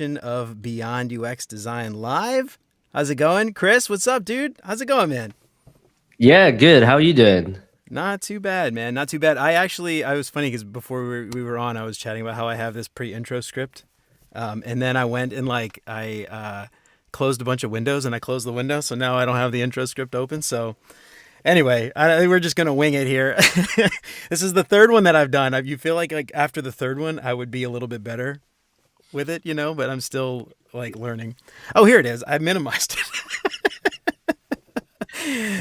Of Beyond UX Design Live. How's it going? Chris, what's up, dude? How's it going, man? Yeah, good. How are you doing? Not too bad, man. Not too bad. I was funny because before we were on, I was chatting about how I have this pre-intro script. And then I went and I closed a bunch of windows and I closed the window. So now I don't have the intro script open. So anyway, we're just going to wing it here. This is the third one that I've done. You feel like after the third one, I would be a little bit better with it, but I'm still like learning. Oh, here it is. I minimized it.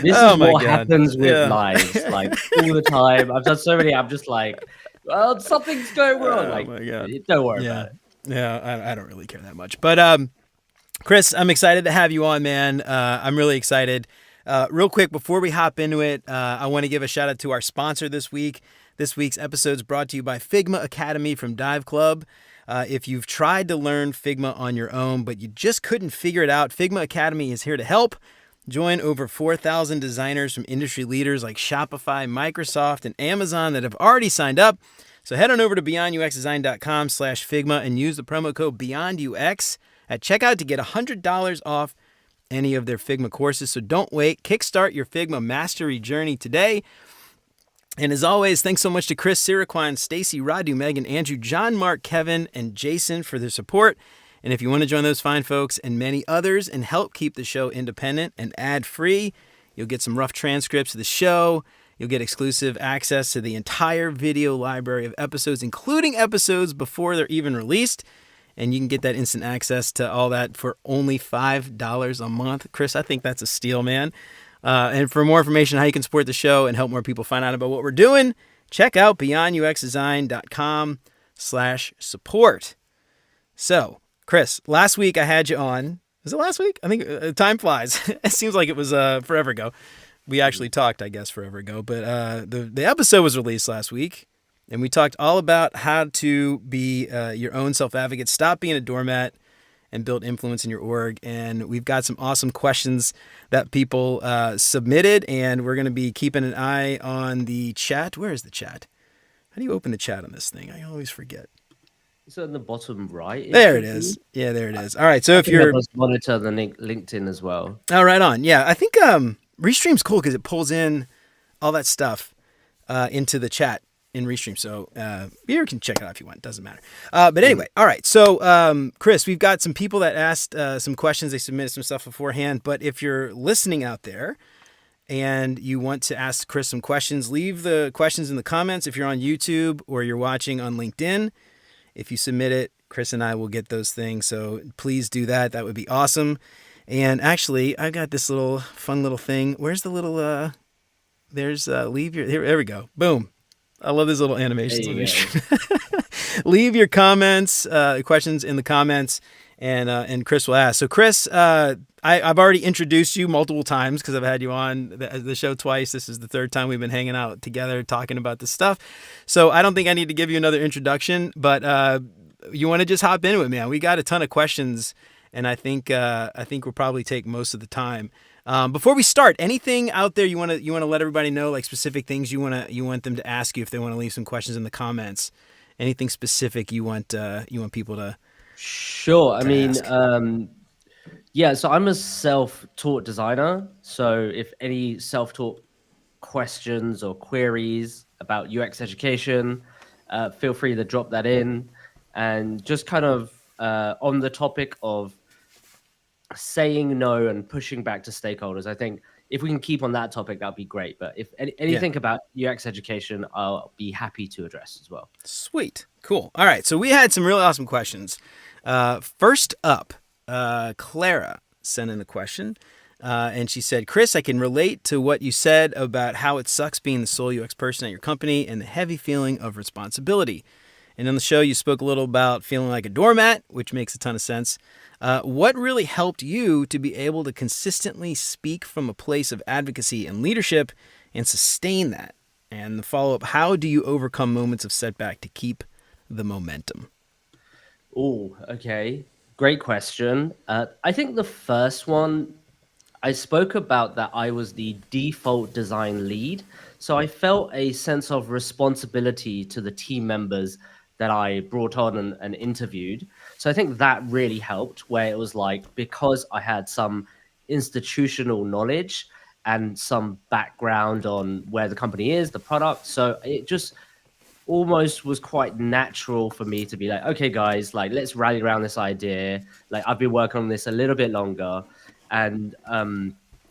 This Oh is my what god. happens with Yeah. lives, like all the time. I've done so many. I'm just like, well, something's going wrong. Oh Like, my god. don't worry Yeah. about it. Yeah. I don't really care that much, but Chris, I'm excited to have you on, man. I'm really excited. Real quick before we hop into it, I want to give a shout out to our sponsor this week. This week's episode is brought to you by Figma Academy from Dive Club. If you've tried to learn Figma on your own, but you just couldn't figure it out, Figma Academy is here to help. Join over 4,000 designers from industry leaders like Shopify, Microsoft, and Amazon that have already signed up. So head on over to beyonduxdesign.com/Figma and use the promo code BeyondUX at checkout to get $100 off any of their Figma courses. So don't wait. Kickstart your Figma mastery journey today. And as always, thanks so much to Chris, Siraquan, Stacy, Radu, Megan, Andrew, John, Mark, Kevin, and Jason for their support. And if you want to join those fine folks and many others and help keep the show independent and ad-free, you'll get some rough transcripts of the show. You'll get exclusive access to the entire video library of episodes, including episodes before they're even released. And you can get that instant access to all that for only $5 a month. Chris, I think that's a steal, man. And for more information on how you can support the show and help more people find out about what we're doing, check out beyonduxdesign.com/support. So, Chris, last week I had you on. Was it last week? I think time flies. It seems like it was forever ago. We actually talked, I guess, forever ago. But the episode was released last week, and we talked all about how to be your own self-advocate, stop being a doormat, and build influence in your org. And we've got some awesome questions that people submitted, and we're going to be keeping an eye on the chat. Where is the chat? How do you open the chat on this thing? I always forget. It's on the bottom right. There it is. Yeah, there it is. All right. So I if think I you're must monitor the LinkedIn as well. oh, right on. Yeah, I think Restream's cool because it pulls in all that stuff into the chat in Restream. So you can check it out if you want. It doesn't matter. But anyway, all right. So Chris, we've got some people that asked some questions. They submitted some stuff beforehand. But if you're listening out there and you want to ask Chris some questions, leave the questions in the comments if you're on YouTube or you're watching on LinkedIn. If you submit it, Chris and I will get those things. So please do that. That would be awesome. And actually, I got this little fun little thing. Where's the little, there's leave your, here, there we go. Boom. I love these little animations. Leave your comments, questions in the comments, and Chris will ask. So Chris, I've already introduced you multiple times because I've had you on the show twice. This is the third time we've been hanging out together talking about this stuff. So I don't think I need to give you another introduction, but you want to just hop into it, man. We got a ton of questions, and I think we'll probably take most of the time. Before we start, anything out there you want to let everybody know, like specific things you want them to ask you if they want to leave some questions in the comments. Anything specific you want people to? Sure. I mean, ask. yeah. So I'm a self-taught designer. So if any self-taught questions or queries about UX education, feel free to drop that in. And just kind of on the topic of saying no and pushing back to stakeholders, I think if we can keep on that topic, that'd be great. But if anything about UX education, I'll be happy to address as well. Sweet. Cool. All right. So we had some really awesome questions. First up, Clara sent in a question. And she said, Chris, I can relate to what you said about how it sucks being the sole UX person at your company and the heavy feeling of responsibility. And on the show, you spoke a little about feeling like a doormat, which makes a ton of sense. What really helped you to be able to consistently speak from a place of advocacy and leadership and sustain that? And the follow-up, how do you overcome moments of setback to keep the momentum? Oh, okay. Great question. I think the first one, I spoke about that I was the default design lead. So I felt a sense of responsibility to the team members that I brought on and interviewed. So I think that really helped, where it was like, because I had some institutional knowledge and some background on where the company is, the product. So it just almost was quite natural for me to be like, okay, guys, like let's rally around this idea. Like I've been working on this a little bit longer, and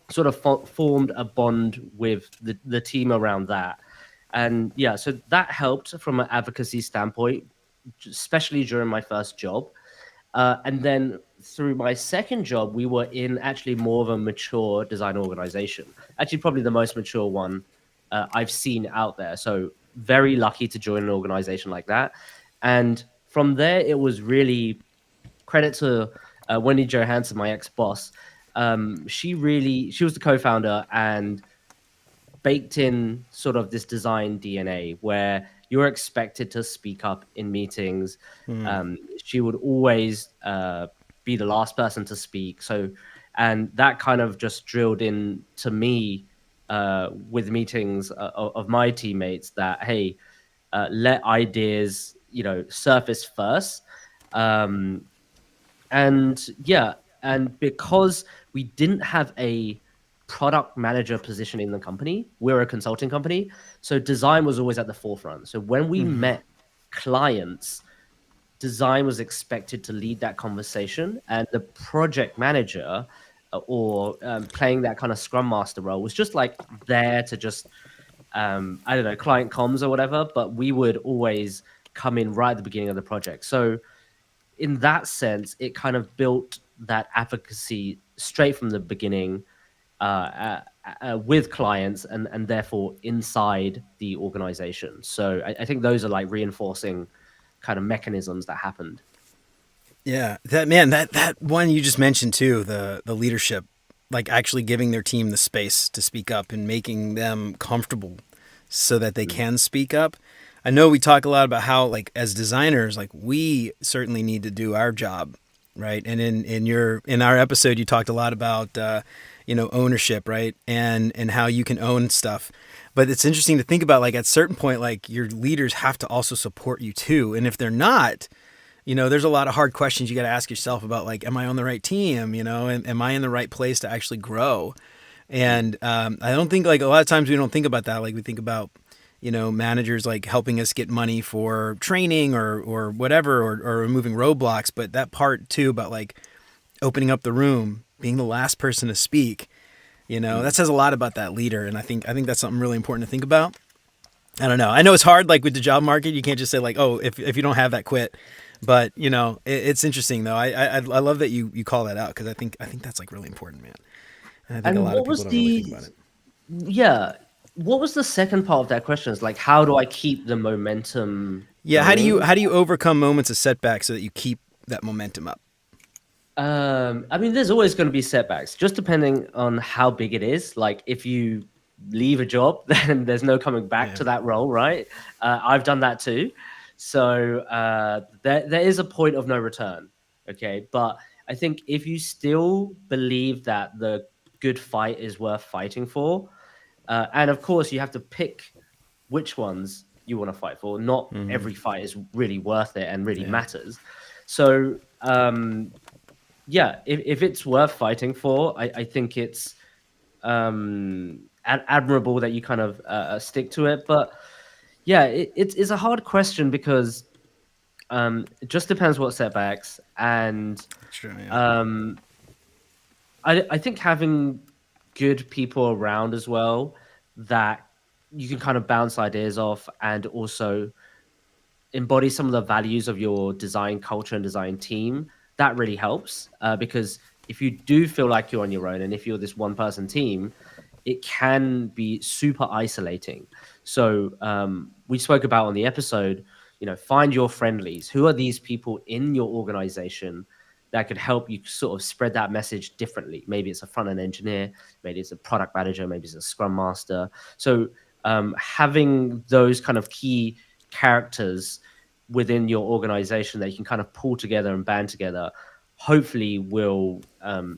sort of formed a bond with the team around that. And yeah, so that helped from an advocacy standpoint, especially during my first job. And then through my second job, we were in actually more of a mature design organization. Actually, probably the most mature one I've seen out there. So very lucky to join an organization like that. And from there, it was really credit to Wendy Johansson, my ex boss. She was the co-founder and baked in sort of this design DNA where you're expected to speak up in meetings. She would always be the last person to speak. So, and that kind of just drilled in to me with meetings of my teammates that, hey, let ideas, surface first. Um, and yeah, and because we didn't have a product manager position in the company, we're a consulting company, so design was always at the forefront. So when we met clients, design was expected to lead that conversation, and the project manager or playing that kind of scrum master role was just like there to just I don't know, client comms or whatever, but we would always come in right at the beginning of the project. So in that sense, it kind of built that advocacy straight from the beginning with clients and therefore inside the organization. So I think those are like reinforcing kind of mechanisms that happened. Yeah, that one you just mentioned too, the leadership, like actually giving their team the space to speak up and making them comfortable so that they Mm. can speak up. I know we talk a lot about how, like, as designers, like we certainly need to do our job, right? And in our episode, you talked a lot about ownership, right? And how you can own stuff. But it's interesting to think about, like, at a certain point, like your leaders have to also support you too, and if they're not, there's a lot of hard questions you got to ask yourself about, like, am I on the right team? And am I in the right place to actually grow? And I don't think, like, a lot of times we don't think about that. Like, we think about, managers like helping us get money for training or whatever, or removing roadblocks. But that part too about, like, opening up the room, being the last person to speak, that Mm. says a lot about that leader. And I think that's something really important to think about. I don't know. I know it's hard, like with the job market. You can't just say, like, oh, if you don't have that, quit. But it's interesting though. I love that you call that out, because I think that's like really important, man. And I think a And lot of what people was don't really think about it. yeah, what was the second part of that question? Is like, how do I keep the momentum Yeah, how do you going? how do you overcome moments of setback so that you keep that momentum up? I mean, there's always going to be setbacks, just depending on how big it is. Like, if you leave a job, then there's no coming back Yeah. to that role, right? I've done that too. So there is a point of no return. Okay. But I think if you still believe that the good fight is worth fighting for, and of course, you have to pick which ones you want to fight for. Not every fight is really worth it and really Yeah. matters. So, yeah, if it's worth fighting for, I think it's admirable that you kind of stick to it. But yeah, it's a hard question because it just depends what setbacks. And That's true. Yeah. um, I think having good people around as well that you can kind of bounce ideas off, and also embody some of the values of your design culture and design team, that really helps. Because if you do feel like you're on your own, and if you're this one person team, it can be super isolating. So we spoke about on the episode, find your friendlies. Who are these people in your organization that could help you sort of spread that message differently? Maybe it's a front end engineer, maybe it's a product manager, maybe it's a scrum master. So having those kind of key characters within your organization that you can kind of pull together and band together, hopefully will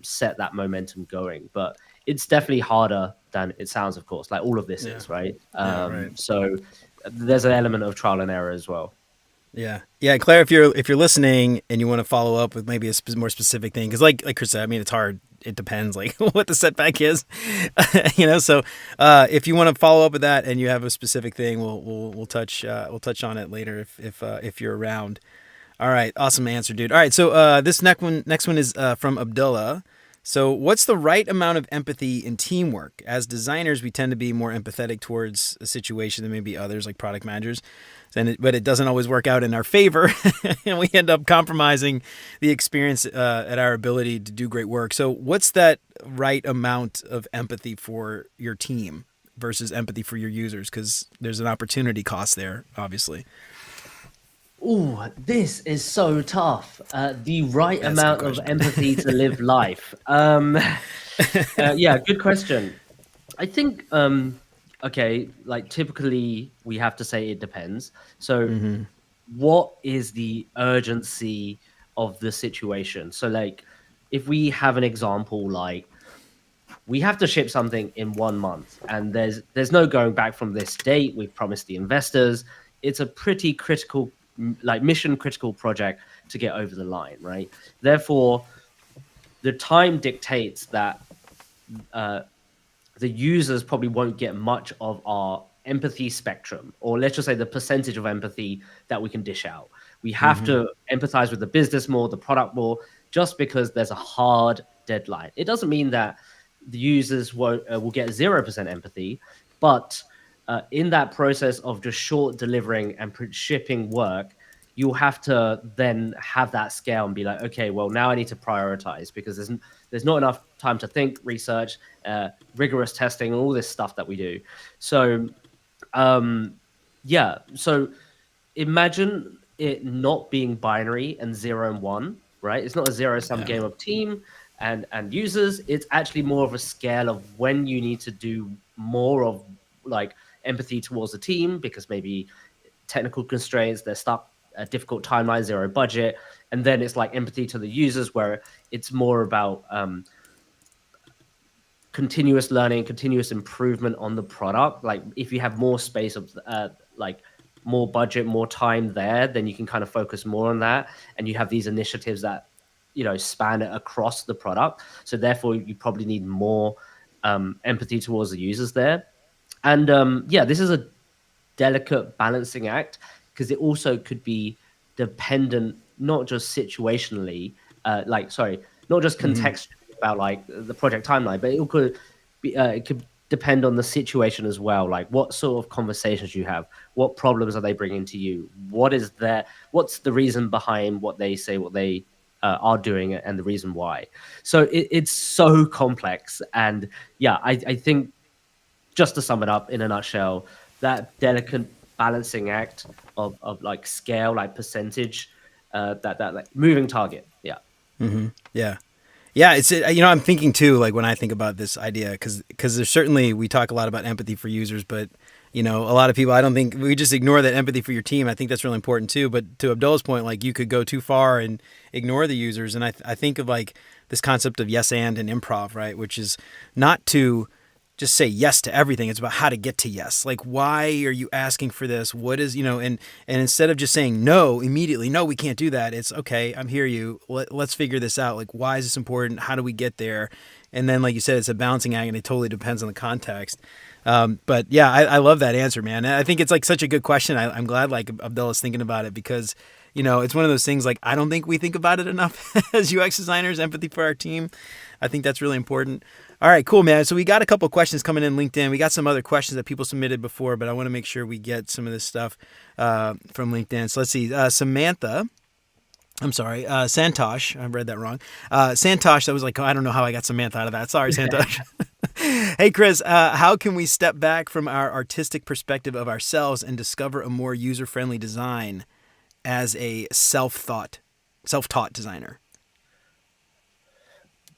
set that momentum going. But it's definitely harder than it sounds, of course, like all of this Yeah. is, right? Yeah. Right. So there's an element of trial and error as well. Yeah, yeah, Claire. If you're listening and you want to follow up with maybe a more specific thing, because like Chris said, I mean, it's hard. It depends, like what the setback is, So if you want to follow up with that and you have a specific thing, we'll touch on it later if you're around. All right, awesome answer, dude. All right, so this next one is from Abdullah. So, what's the right amount of empathy in teamwork? As designers, we tend to be more empathetic towards a situation than maybe others, like product managers. But it doesn't always work out in our favor, and we end up compromising the experience at our ability to do great work. So, what's that right amount of empathy for your team versus empathy for your users? Because there's an opportunity cost there, obviously. Oh, this is so tough. The right That's a good amount of question. empathy to live life. Yeah, good question. I think, okay, like typically we have to say it depends. So, Mm-hmm. what is the urgency of the situation? So, like, if we have an example, like we have to ship something in 1 month, and there's no going back from this date. We've promised the investors. It's a pretty critical, like mission critical project to get over the line, right? Therefore, the time dictates that uh, the users probably won't get much of our empathy spectrum, or let's just say the percentage of empathy that we can dish out. We have Mm-hmm. to empathize with the business more, the product more, just because there's a hard deadline. It doesn't mean that the users will get 0% empathy, but in that process of just short delivering and shipping work, you'll have to then have that scale and be like, okay, well, now I need to prioritize because there's not enough time to think, research, rigorous testing, and all this stuff that we do. So, um, yeah. So imagine it not being binary and 0 and 1, right? It's not a zero sum Yeah. game of team and users. It's actually more of a scale of when you need to do more of like empathy towards the team because maybe technical constraints, they're stuck a difficult timeline, zero budget, and then it's like empathy to the users where it's more about continuous learning, continuous improvement on the product. Like if you have more space of like more budget, more time there, then you can kind of focus more on that. And you have these initiatives that span it across the product. So therefore, you probably need more empathy towards the users there. And yeah, this is a delicate balancing act because it also could be dependent, not just situationally, not just Mm-hmm. contextually about like the project timeline, but it could depend on the situation as well. Like what sort of conversations you have, what problems are they bringing to you, what's the reason behind what they say, what they are doing, and the reason why. So it's so complex, and yeah, I think just to sum it up in a nutshell, that delicate balancing act of like scale, like percentage, that like moving target. Yeah. Mm-hmm. Yeah. Yeah, it's I'm thinking too, like when I think about this idea, because there's certainly we talk a lot about empathy for users, but a lot of people, I don't think we just ignore that empathy for your team. I think that's really important too. But to Abdullah's point, like you could go too far and ignore the users, and I think of like this concept of yes and improv, right, which is not to just say yes to everything. It's about how to get to yes. Like, why are you asking for this? What is, and instead of just saying no immediately, no, we can't do that. It's okay. I'm hear you. Let's figure this out. Like, why is this important? How do we get there? And then, like you said, it's a balancing act and it totally depends on the context. But yeah, I love that answer, man. And I think it's like such a good question. I'm glad like Abdullah's thinking about it because, it's one of those things like I don't think we think about it enough as UX designers, empathy for our team. I think that's really important. All right, cool, man. So we got a couple of questions coming in LinkedIn. We got some other questions that people submitted before, but I want to make sure we get some of this stuff from LinkedIn. So let's see. Samantha. I'm sorry, Santosh. I read that wrong. Santosh, that was like, I don't know how I got Samantha out of that. Sorry, Santosh. Hey, Chris, how can we step back from our artistic perspective of ourselves and discover a more user-friendly design as a self-taught designer?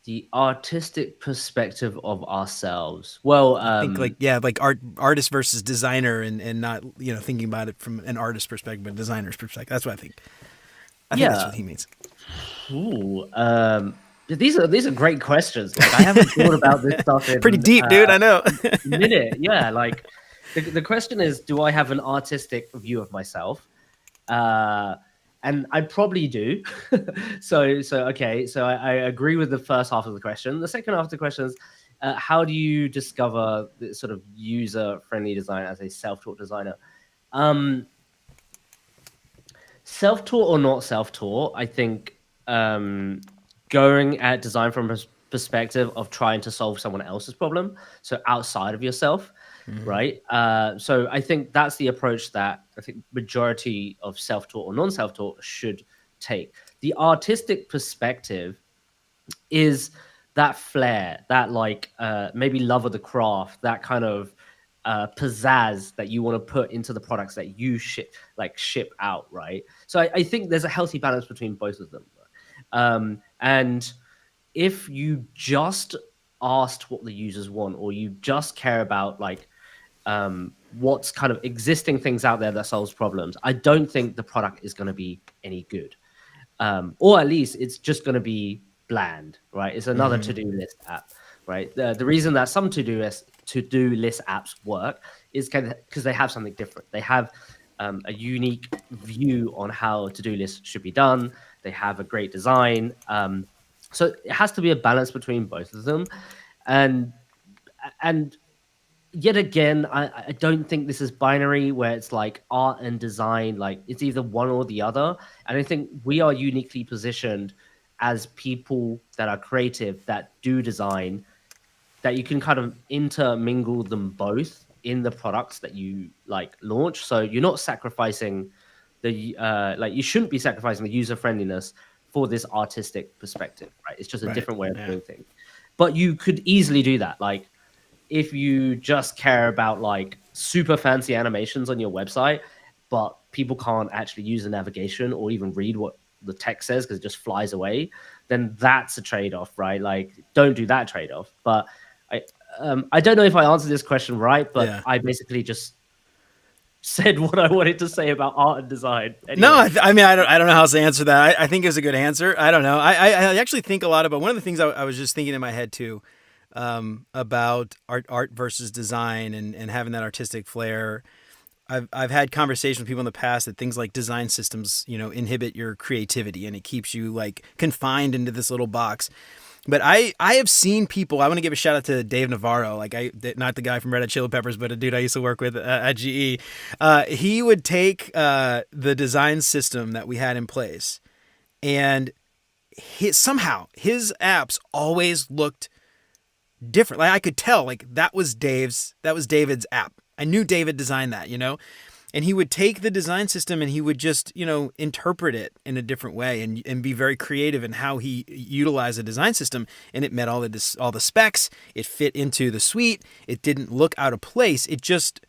The artistic perspective of ourselves. Well, I think like artist versus designer and not, thinking about it from an artist perspective, but a designer's perspective. That's what I think. I think that's yeah. what he means. Ooh, these are great questions. Like I haven't thought about this stuff Pretty in deep, dude. I know. a minute. Yeah, like the question is, do I have an artistic view of myself? Uh, and I probably do. Okay. So I agree with the first half of the question. The second half of the question is, how do you discover the sort of user-friendly design as a self-taught designer? Um, Self-taught or not self-taught, I think going at design from a perspective of trying to solve someone else's problem, so outside of yourself, Mhm. right? So I think that's the approach that I think majority of self-taught or non-self-taught should take. The artistic perspective is that flair, that like maybe love of the craft, that kind of pizzazz that you want to put into the products that you ship out, right? So I think there's a healthy balance between both of them. And if you just asked what the users want, or you just care about like what's kind of existing things out there that solves problems, I don't think the product is going to be any good, or at least it's just going to be bland, right? It's another Mhm. to-do list app, right? The reason that some to-do list apps work is because they have something different. They have a unique view on how to-do lists should be done. They have a great design. So it has to be a balance between both of them, and and yet again, I don't think this is binary where it's like art and design, like it's either one or the other. And I think we are uniquely positioned as people that are creative, that do design, that you can kind of intermingle them both in the products that you like launch. So you're not sacrificing like you shouldn't be sacrificing the user friendliness for this artistic perspective, right? It's just a Right. different way of Yeah. doing things. But you could easily do that. Like if you just care about like super fancy animations on your website, but people can't actually use the navigation or even read what the text says because it just flies away, then that's a trade-off, right? Like, don't do that trade-off. But I, I don't know if I answered this question right, but Yeah. I basically just said what I wanted to say about art and design. No, Anyway, I mean, I don't know how else to answer that. I think it's a good answer. I don't know. I actually think a lot about one of the things I was just thinking in my head too, about art versus design and having that artistic flair. I've had conversations with people in the past that things like design systems, inhibit your creativity and it keeps you like confined into this little box. But I have seen people. I want to give a shout out to Dave Navarro, like not the guy from Red Hot Chili Peppers, but a dude I used to work with at GE. He would take the design system that we had in place, and somehow his apps always looked different. Like I could tell, like that was David's app. I knew David designed that, and he would take the design system and he would just interpret it in a different way and be very creative in how he utilized the design system, and it met all the specs. It fit into the suite. It didn't look out of place. It just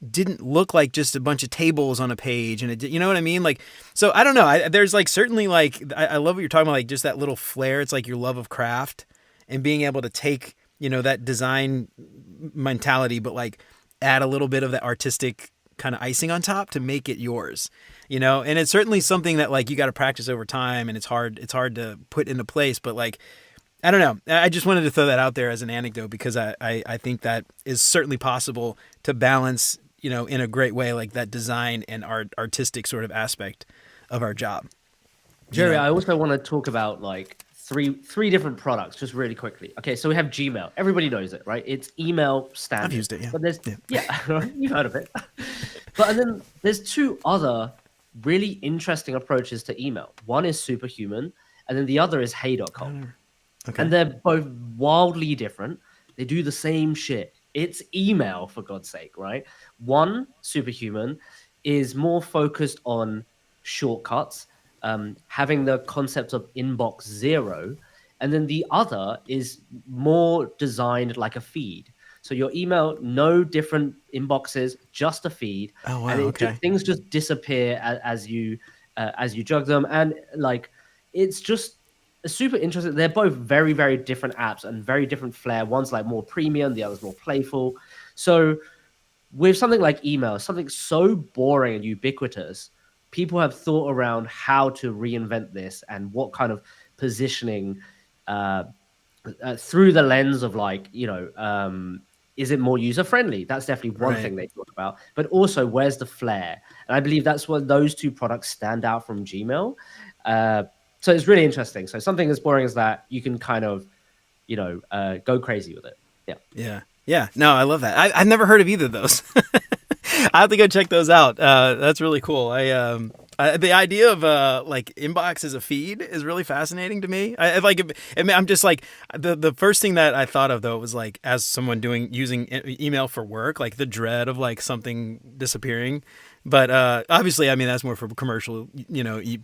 didn't look like just a bunch of tables on a page, and you know what I mean? Like, so I don't know. There's like certainly like I love what you're talking about, like just that little flair. It's like your love of craft and being able to take that design mentality, but like add a little bit of that artistic kind of icing on top to make it yours, and it's certainly something that like you got to practice over time, and it's hard to put into place, but like I don't know, I just wanted to throw that out there as an anecdote because I think that is certainly possible to balance in a great way, like that design and artistic sort of aspect of our job, you Jerry, know I also want to talk about like three different products just really quickly. Okay, so we have Gmail. Everybody knows it, right? It's email I've standard. used it. Yeah. But there's Yeah. yeah, you've heard of it. But and then there's two other really interesting approaches to email. One is Superhuman, and then the other is Hey.com. Okay. And they're both wildly different. They do the same shit. It's email, for God's sake, right? One, Superhuman, is more focused on shortcuts, having the concept of inbox zero. And then the other is more designed like a feed. So your email, no different inboxes, just a feed, Oh and wow. Okay. things just disappear as you jug them, and like it's just super interesting. They're both very, very different apps and very different flair. One's like more premium, the other's more playful. So with something like email, something so boring and ubiquitous, people have thought around how to reinvent this and what kind of positioning uh, through the lens of like is it more user friendly? That's definitely one Right. thing they talk about. But also, where's the flair? And I believe that's where those two products stand out from Gmail. So it's really interesting. So something as boring as that, you can kind of, go crazy with it. Yeah. Yeah. Yeah. No, I love that. I've never heard of either of those. I have to go check those out. That's really cool. The idea of like inbox as a feed is really fascinating to me. I'm just like the first thing that I thought of though was like as someone using email for work, like the dread of like something disappearing. But obviously, I mean that's more for commercial,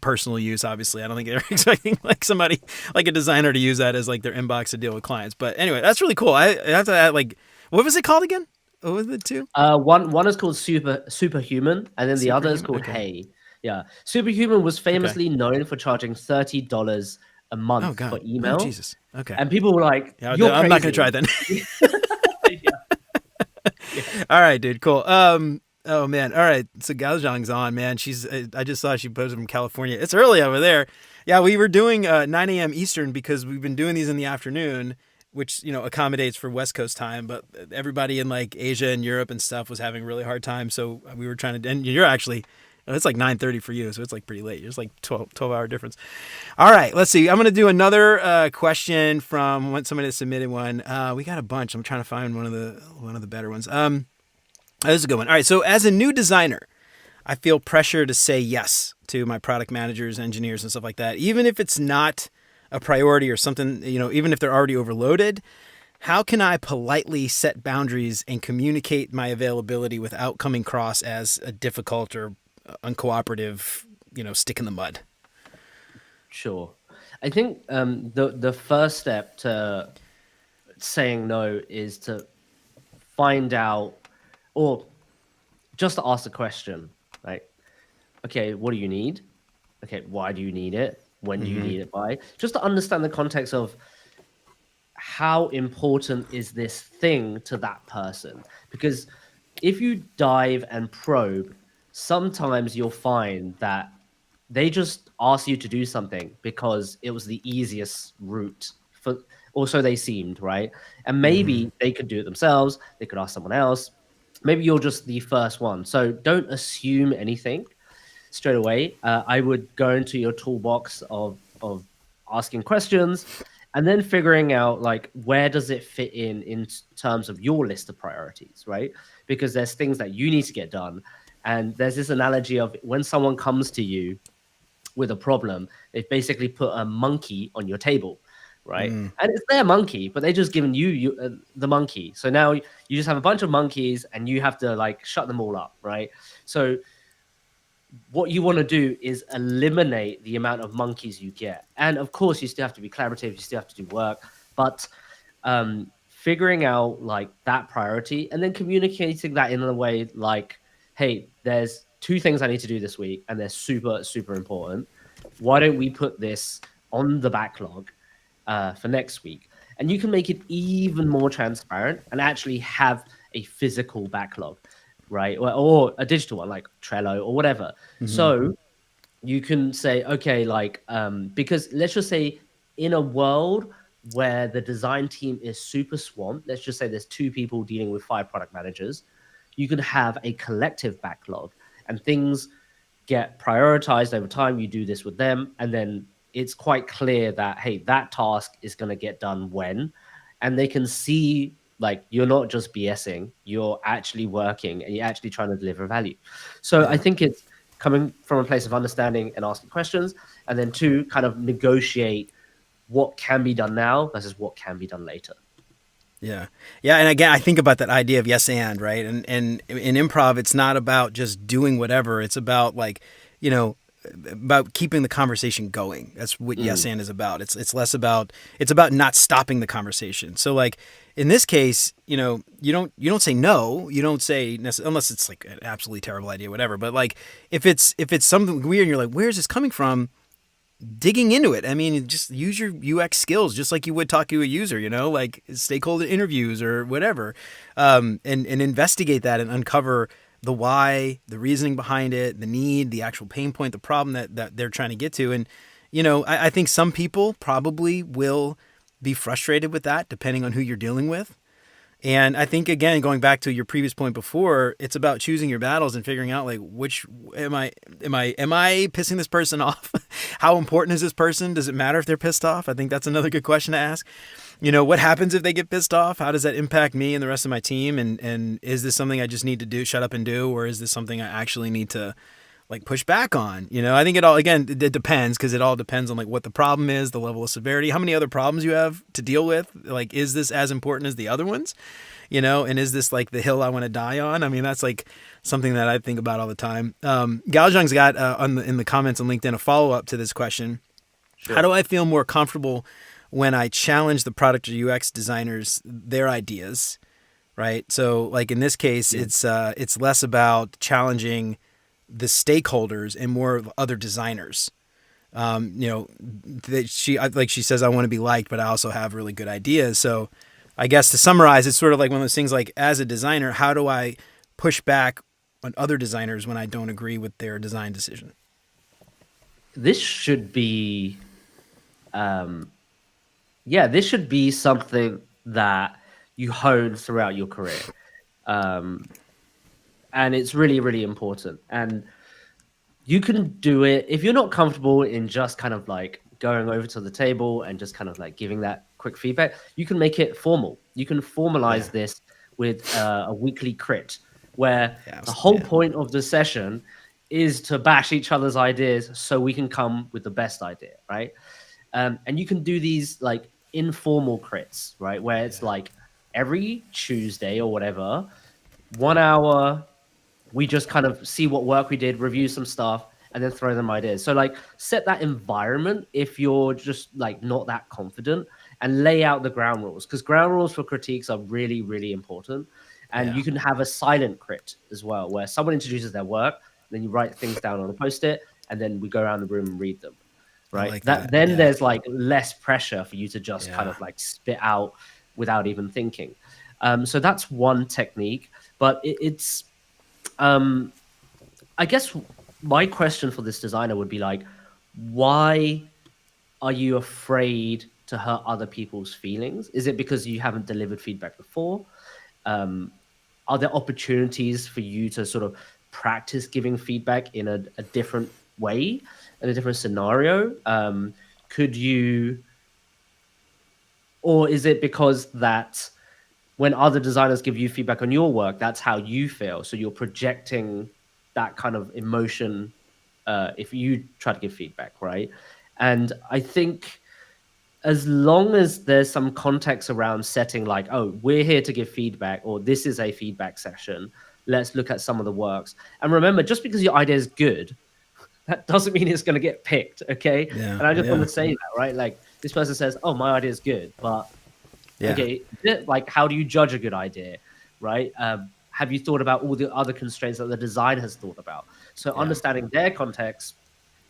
personal use. Obviously, I don't think they're expecting like somebody like a designer to use that as like their inbox to deal with clients. But anyway, that's really cool. I have to add, like, what was it called again? What was it too? One is called Superhuman, and then the other is Superhuman. called Okay. Hey. Yeah, Superhuman was Okay. famously known for charging $30 a Oh month for God. Oh email, Jesus. Okay. and people were like, Yeah, "You're I'm not gonna crazy." try it then. Yeah, yeah. All right, dude. Cool. Oh man. All right. So Gaozhang's on, man. I just saw she posted from California. It's early over there. Yeah, we were doing 9 a.m. Eastern because we've been doing these in the afternoon, which accommodates for West Coast time. But everybody in like Asia and Europe and stuff was having a really hard time. So we were trying to. And you're actually. It's like 9:30 for you, so it's like pretty late. It's like 12-hour difference. All right, let's see. I'm going to do another question from somebody that submitted one. We got a bunch. I'm trying to find one of the better ones. This is a good one. All right, so as a new designer, I feel pressure to say yes to my product managers, engineers, and stuff like that, even if it's not a priority or something. Even if they're already overloaded. How can I politely set boundaries and communicate my availability without coming across as a difficult or uncooperative, stick in the mud? Sure. I think the first step to saying no is to find out, or just to ask the question, like, okay, what do you need? Okay, why do you need it? When do you Mm-hmm. need it by? Just to understand the context of how important is this thing to that person? Because if you dive and probe, sometimes you'll find that they just ask you to do something because it was the easiest route for, or so they seemed, right? And Mm-hmm. maybe they could do it themselves, they could ask someone else. Maybe you're just the first one. So don't assume anything straight away. I would go into your toolbox of asking questions and then figuring out like where does it fit in terms of your list of priorities, right? Because there's things that you need to get done, and there's this analogy of when someone comes to you with a problem, they've basically put a monkey on your table, right? Mm. And it's their monkey, but they just given you the monkey. So now you just have a bunch of monkeys and you have to like shut them all up, right? So what you want to do is eliminate the amount of monkeys you get. And of course, you still have to be collaborative, you still have to do work, but figuring out like that priority and then communicating that in a way like, hey, there's two things I need to do this week and they're super, super important. Why don't we put this on the backlog for next week? And you can make it even more transparent and actually have a physical backlog, right? Or a digital one like Trello or whatever. Mm-hmm. So you can say, okay, like, because let's just say in a world where the design team is super swamped, let's just say there's two people dealing with 5 product managers, you can have a collective backlog and things get prioritized over time. You do this with them, and then it's quite clear that, hey, that task is going to get done when, and they can see like you're not just BSing, you're actually working and you're actually trying to deliver value. So I Yeah. think it's coming from a place of understanding and asking questions, and then 2, kind of negotiate what can be done now versus what can be done later. Yeah. Yeah. And again, I think about that idea of yes and, right? And in improv, it's not about just doing whatever. It's about like, you know, about keeping the conversation going. That's what yes Mm, and is about. It's less about, it's about not stopping the conversation. So like in this case, you don't say no. You don't say, unless it's like an absolutely terrible idea, whatever. But like if it's something weird and you're like, where's this coming from? Digging into it. I mean, just use your UX skills, just like you would talk to a user, like stakeholder interviews or whatever, and investigate that and uncover the why, the reasoning behind it, the need, the actual pain point, the problem that they're trying to get to. And, I think some people probably will be frustrated with that depending on who you're dealing with. And I think, again, going back to your previous point before, it's about choosing your battles and figuring out like which am I pissing this person off? How important is this person? Does it matter if they're pissed off? I think that's another good question to ask. What happens if they get pissed off? How does that impact me and the rest of my team? And is this something I just need to do, shut up and do, or is this something I actually need to like push back on? I think it depends, because it all depends on like what the problem is, the level of severity, how many other problems you have to deal with. Like, is this as important as the other ones? And is this like the hill I want to die on? I mean, that's like something that I think about all the time. Gaozhang's got in the comments on LinkedIn a follow up to this question. Sure. How do I feel more comfortable when I challenge the product or UX designers, their ideas, right? So like in this case, it's less about challenging the stakeholders and more of other designers. She says, I want to be liked, but I also have really good ideas. So I guess to summarize, it's sort of like one of those things like, as a designer, how do I push back on other designers when I don't agree with their design decision? This should be, this should be something that you hone throughout your career. And it's really, really important. And you can do it if you're not comfortable in just kind of like going over to the table and just kind of like giving that quick feedback. You can make it formal. You can formalize this with a weekly crit, where the whole point of the session is to bash each other's ideas so we can come with the best idea, right? And you can do these like informal crits, right? Where it's like every Tuesday or whatever, 1 hour, we just kind of see what work we did, review some stuff, and then throw them ideas. So like set that environment if you're just like not that confident, and lay out the ground rules, because ground rules for critiques are really, really important. And you can have a silent crit as well, where someone introduces their work, then you write things down on a Post-it, and then we go around the room and read them. Right. Like then there's like less pressure for you to just kind of like spit out without even thinking. So that's one technique, but it's I guess my question for this designer would be like, why are you afraid to hurt other people's feelings? Is it because you haven't delivered feedback before? Are there opportunities for you to sort of practice giving feedback in a different way, in a different scenario? Or is it because that when other designers give you feedback on your work, that's how you feel? So you're projecting that kind of emotion if you try to give feedback, right? And I think as long as there's some context around setting like, oh, we're here to give feedback, or this is a feedback session, let's look at some of the works. And remember, just because your idea is good, that doesn't mean it's going to get picked, okay? Yeah, and I just want to say that, right? Like this person says, oh, my idea is good, but okay, like how do you judge a good idea, right? Have you thought about all the other constraints that the design has thought about? So understanding their context,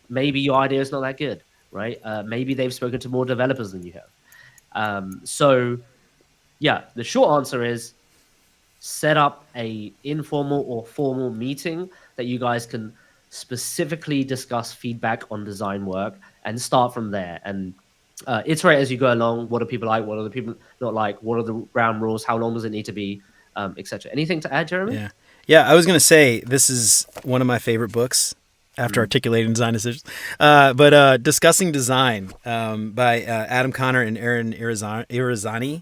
maybe your idea is not that good, right? Maybe they've spoken to more developers than you have. So yeah, the short answer is set up a informal or formal meeting that you guys can specifically discuss feedback on design work, and start from there and iterate as you go along. What do people like? What are the people not like? What are the ground rules? How long does it need to be? Etc. Anything to add, Jeremy? Yeah. I was going to say, this is one of my favorite books after articulating design decisions. But Discussing Design by Adam Connor and Aaron Irizarry.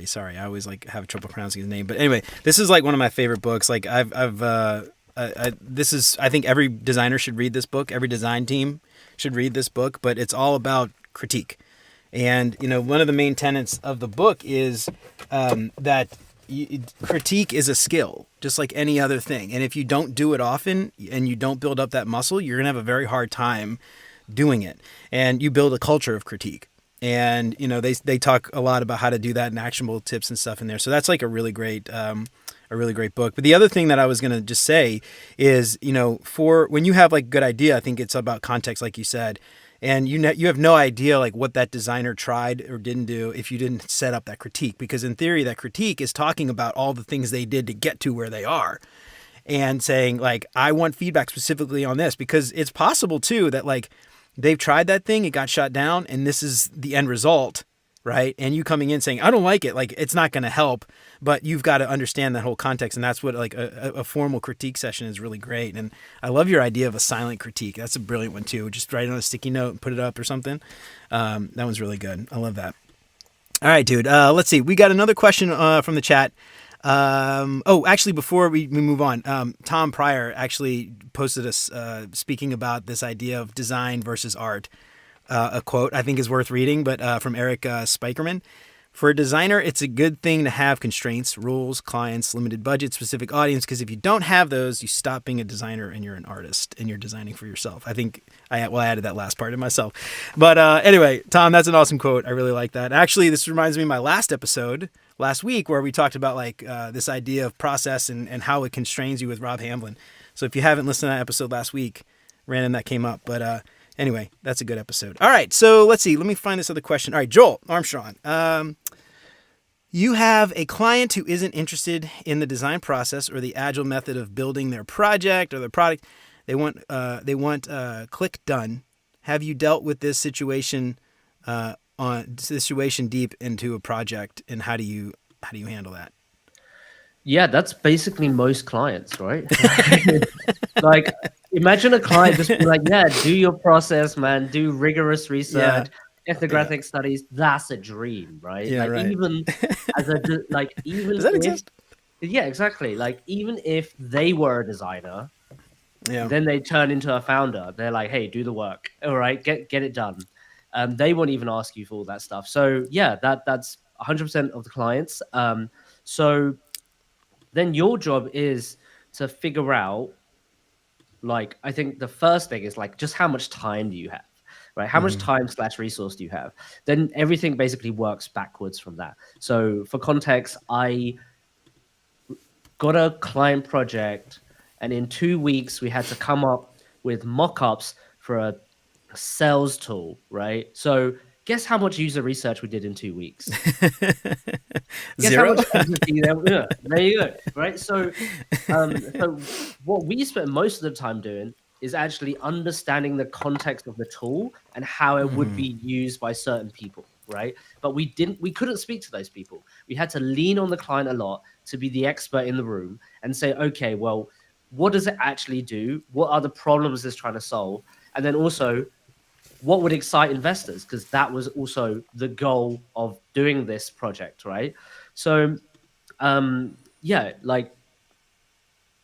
Sorry, I always like have trouble pronouncing his name. But anyway, this is like one of my favorite books. Like I think every designer should read this book. Every design team should read this book. But it's all about critique. And one of the main tenets of the book is that critique is a skill, just like any other thing. And if you don't do it often and you don't build up that muscle, you're going to have a very hard time doing it. And you build a culture of critique. And, they talk a lot about how to do that and actionable tips and stuff in there. So that's like a really great book. But the other thing that I was going to just say is, for when you have like good idea, I think it's about context, like you said. And you have no idea like what that designer tried or didn't do if you didn't set up that critique, because in theory that critique is talking about all the things they did to get to where they are, and saying like, I want feedback specifically on this, because it's possible too that like they've tried that thing, it got shot down, and this is the end result, right? And you coming in saying, I don't like it, like it's not going to help, but you've got to understand that whole context. And that's what like a formal critique session is really great. And I love your idea of a silent critique. That's a brilliant one too. Just write it on a sticky note and put it up or something. That one's really good. I love that. All right, dude. Let's see. We got another question from the chat. Actually, before we move on, Tom Pryor actually posted us speaking about this idea of design versus art. A quote I think is worth reading, but from Eric Spikerman. For a designer, it's a good thing to have constraints, rules, clients, limited budget, specific audience, because if you don't have those, you stop being a designer and you're an artist and you're designing for yourself. I think I added that last part to myself. But anyway, Tom, that's an awesome quote. I really like that. Actually, this reminds me of my last episode last week where we talked about like this idea of process and how it constrains you with Rob Hamblin. So if you haven't listened to that episode last week, random that came up. But anyway, that's a good episode. All right, so let's see. Let me find this other question. All right, Joel Armstrong. You have a client who isn't interested in the design process or the agile method of building their project or their product. They want click done. Have you dealt with this situation deep into a project, and how do you handle that? Yeah, that's basically most clients, right? Like, imagine a client just be like, yeah, do your process, man, do rigorous research, ethnographic studies. That's a dream, right? Yeah, like, right. even as a even Does that if, exist? yeah, exactly. Like, even if they were a designer, Yeah. then they turn into a founder. They're like, hey, do the work. All right, get it done. They won't even ask you for all that stuff. So yeah, that's 100% of the clients. So then your job is to figure out, like, I think the first thing is like, just how much time do you have, right? How much time / resource do you have? Then everything basically works backwards from that. So for context, I got a client project, and in 2 weeks we had to come up with mock-ups for a sales tool, right? So guess how much user research we did in 2 weeks? Guess how Zero. much empathy there? Yeah, there you go. Right. So what we spent most of the time doing is actually understanding the context of the tool and how it would be used by certain people. Right. But we couldn't speak to those people. We had to lean on the client a lot to be the expert in the room and say, okay, well, what does it actually do? What are the problems it's trying to solve? And then also, what would excite investors, because that was also the goal of doing this project, right? So yeah, like,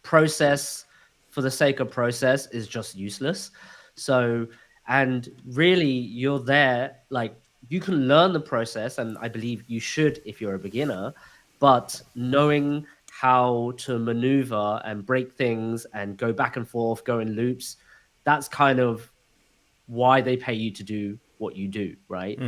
process for the sake of process is just useless. So, and really, you're there, like, you can learn the process, and I believe you should if you're a beginner, but knowing how to maneuver and break things and go back and forth, go in loops, that's kind of why they pay you to do what you do, right?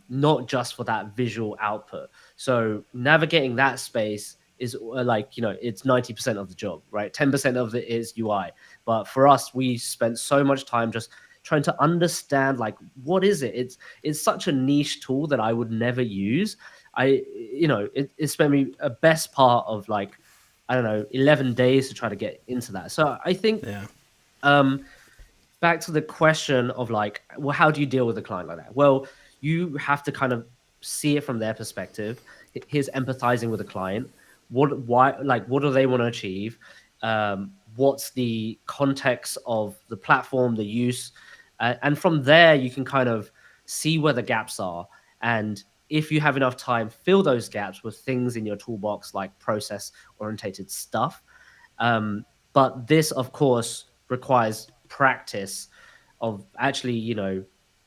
Not just for that visual output. So navigating that space is like, it's 90% of the job, right? 10% of it is UI. But for us, we spent so much time just trying to understand, like, what is it? It's such a niche tool that I would never use. It spent me a best part of, like, I don't know, 11 days to try to get into that. So I think, Yeah. back to the question of, like, well, how do you deal with a client like that? Well, you have to kind of see it from their perspective. Here's empathizing with a client. What do they want to achieve? What's the context of the platform, the use? And from there, you can kind of see where the gaps are. And if you have enough time, fill those gaps with things in your toolbox, like process orientated stuff. But this, of course, requires practice of actually,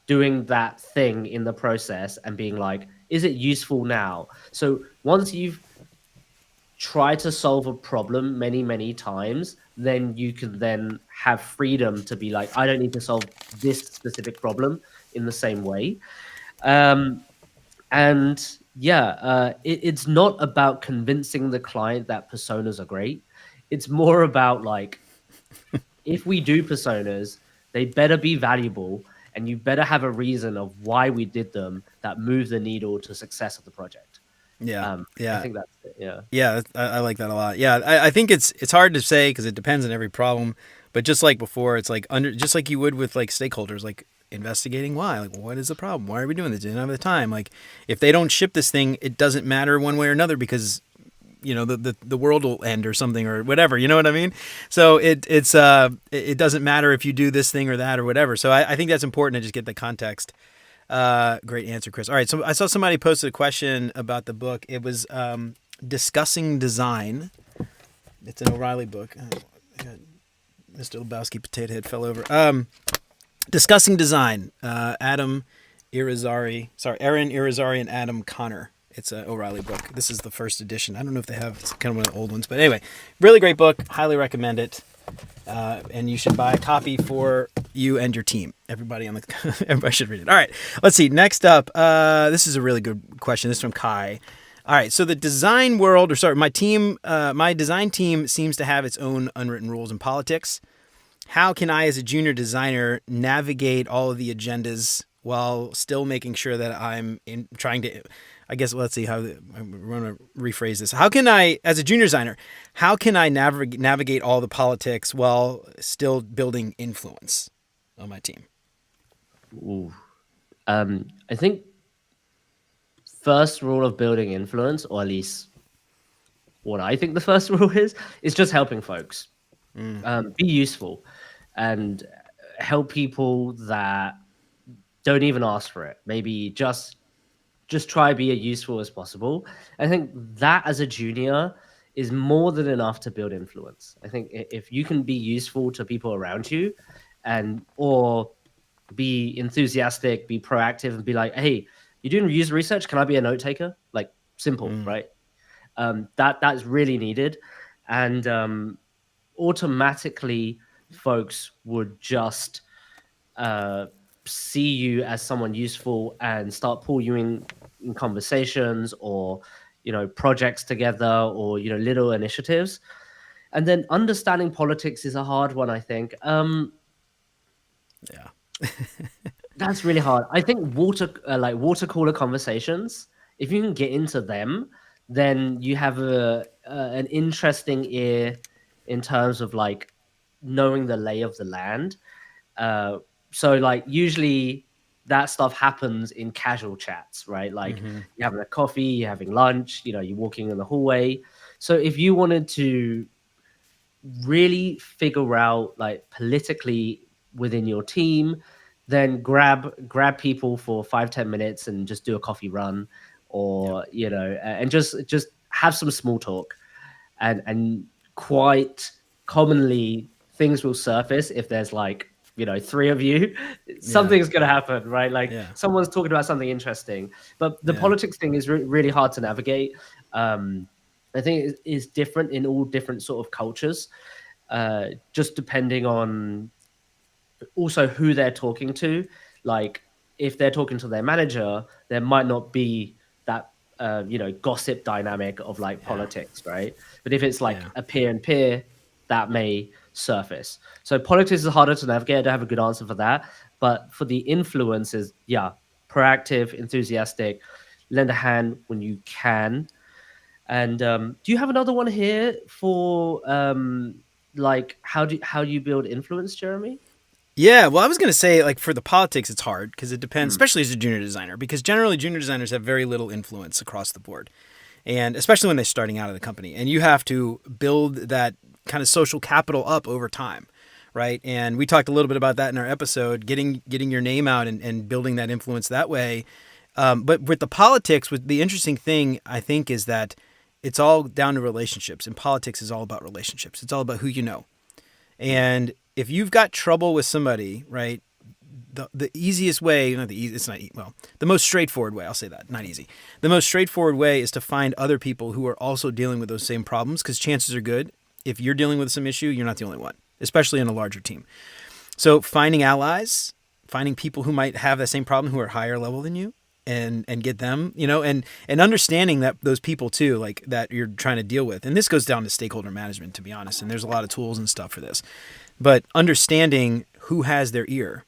doing that thing in the process and being like, is it useful now? So once you've tried to solve a problem many, many times, then you can then have freedom to be like, I don't need to solve this specific problem in the same way. And yeah, it's not about convincing the client that personas are great. It's more about, like, if we do personas, they better be valuable, and you better have a reason of why we did them that move the needle to success of the project. Yeah. I Yeah. think that's it. Yeah. Yeah, I like that a lot. Yeah, I think it's hard to say because it depends on every problem. But just like before, it's like just like you would with like stakeholders. Like investigating why. Like, what is the problem? Why are we doing this? Didn't have the time. Like, if they don't ship this thing, it doesn't matter one way or another because the world will end or something or whatever. You know what I mean? So it doesn't matter if you do this thing or that or whatever. So I think that's important to just get the context. Great answer, Chris. All right. So I saw somebody posted a question about the book. It was Discussing Design. It's an O'Reilly book. Mr. Lebowski potato head fell over. Discussing Design. Aaron Irizarry and Adam Connor. It's an O'Reilly book. This is the first edition. I don't know if they have, it's kind of one of the old ones, but anyway, really great book. Highly recommend it. And you should buy a copy for you and your team. Everybody should read it. All right, let's see. Next up, this is a really good question. This is from Kai. All right, so the design world, my design team seems to have its own unwritten rules in politics. How can I, as a junior designer, navigate all of the agendas while still making sure that I'm trying to, I guess, let's see how I'm going to rephrase this. How can I, as a junior designer, navigate all the politics while still building influence on my team? Ooh. I think first rule of building influence, or at least what I think the first rule is just helping folks. Be useful and help people that don't even ask for it. Maybe just try to be as useful as possible. I think that as a junior is more than enough to build influence. I think if you can be useful to people around you or be enthusiastic, be proactive and be like, hey, you're doing user research. Can I be a note taker? Like simple, right? That's really needed. And automatically folks would just see you as someone useful and start pull you in conversations or projects together or little initiatives. And then understanding politics is a hard one, I think. Yeah. That's really hard. I think water cooler conversations, if you can get into them, then you have an interesting ear in terms of like knowing the lay of the land. So like usually that stuff happens in casual chats, right? Like you're having a coffee, you're having lunch, you're walking in the hallway. So if you wanted to really figure out like politically within your team, then grab people for 5-10 minutes and just do a coffee run or and just have some small talk. And quite commonly things will surface if there's like 3 of you. Something's gonna happen, right? Like someone's talking about something interesting. But the politics thing is really hard to navigate. I think it is different in all different sort of cultures, just depending on also who they're talking to. Like if they're talking to their manager, there might not be that gossip dynamic of like politics, right? But if it's like a peer and peer, that may surface. So politics is harder to navigate. I don't have a good answer for that. But for the influences, proactive, enthusiastic, lend a hand when you can. And do you have another one here for like how do you build influence, Jeremy? Yeah, well, I was going to say, like, for the politics, it's hard because it depends, especially as a junior designer, because generally junior designers have very little influence across the board, and especially when they're starting out of the company. And you have to build that kind of social capital up over time, right? And we talked a little bit about that in our episode, getting your name out and building that influence that way. But with the politics, the interesting thing, I think, is that it's all down to relationships, and politics is all about relationships. It's all about who you know. And if you've got trouble with somebody, right, the easiest way, the most straightforward way, I'll say that, not easy. The most straightforward way is to find other people who are also dealing with those same problems, because chances are good, if you're dealing with some issue, you're not the only one, especially in a larger team. So finding allies, finding people who might have the same problem who are higher level than you, and get them, and understanding that those people too, like that you're trying to deal with. And this goes down to stakeholder management, to be honest. And there's a lot of tools and stuff for this, but understanding who has their ear,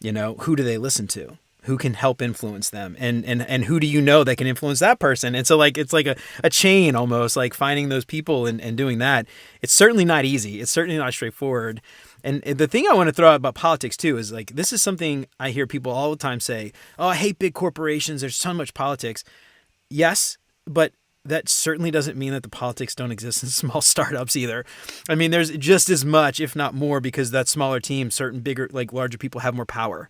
who do they listen to, who can help influence them, and who do you know that can influence that person? And so like, it's like a chain almost, like finding those people and doing that. It's certainly not easy. It's certainly not straightforward. And the thing I want to throw out about politics too is like, this is something I hear people all the time say, oh, I hate big corporations. There's so much politics. Yes, but that certainly doesn't mean that the politics don't exist in small startups either. I mean, there's just as much, if not more, because that smaller team, certain bigger, like larger people have more power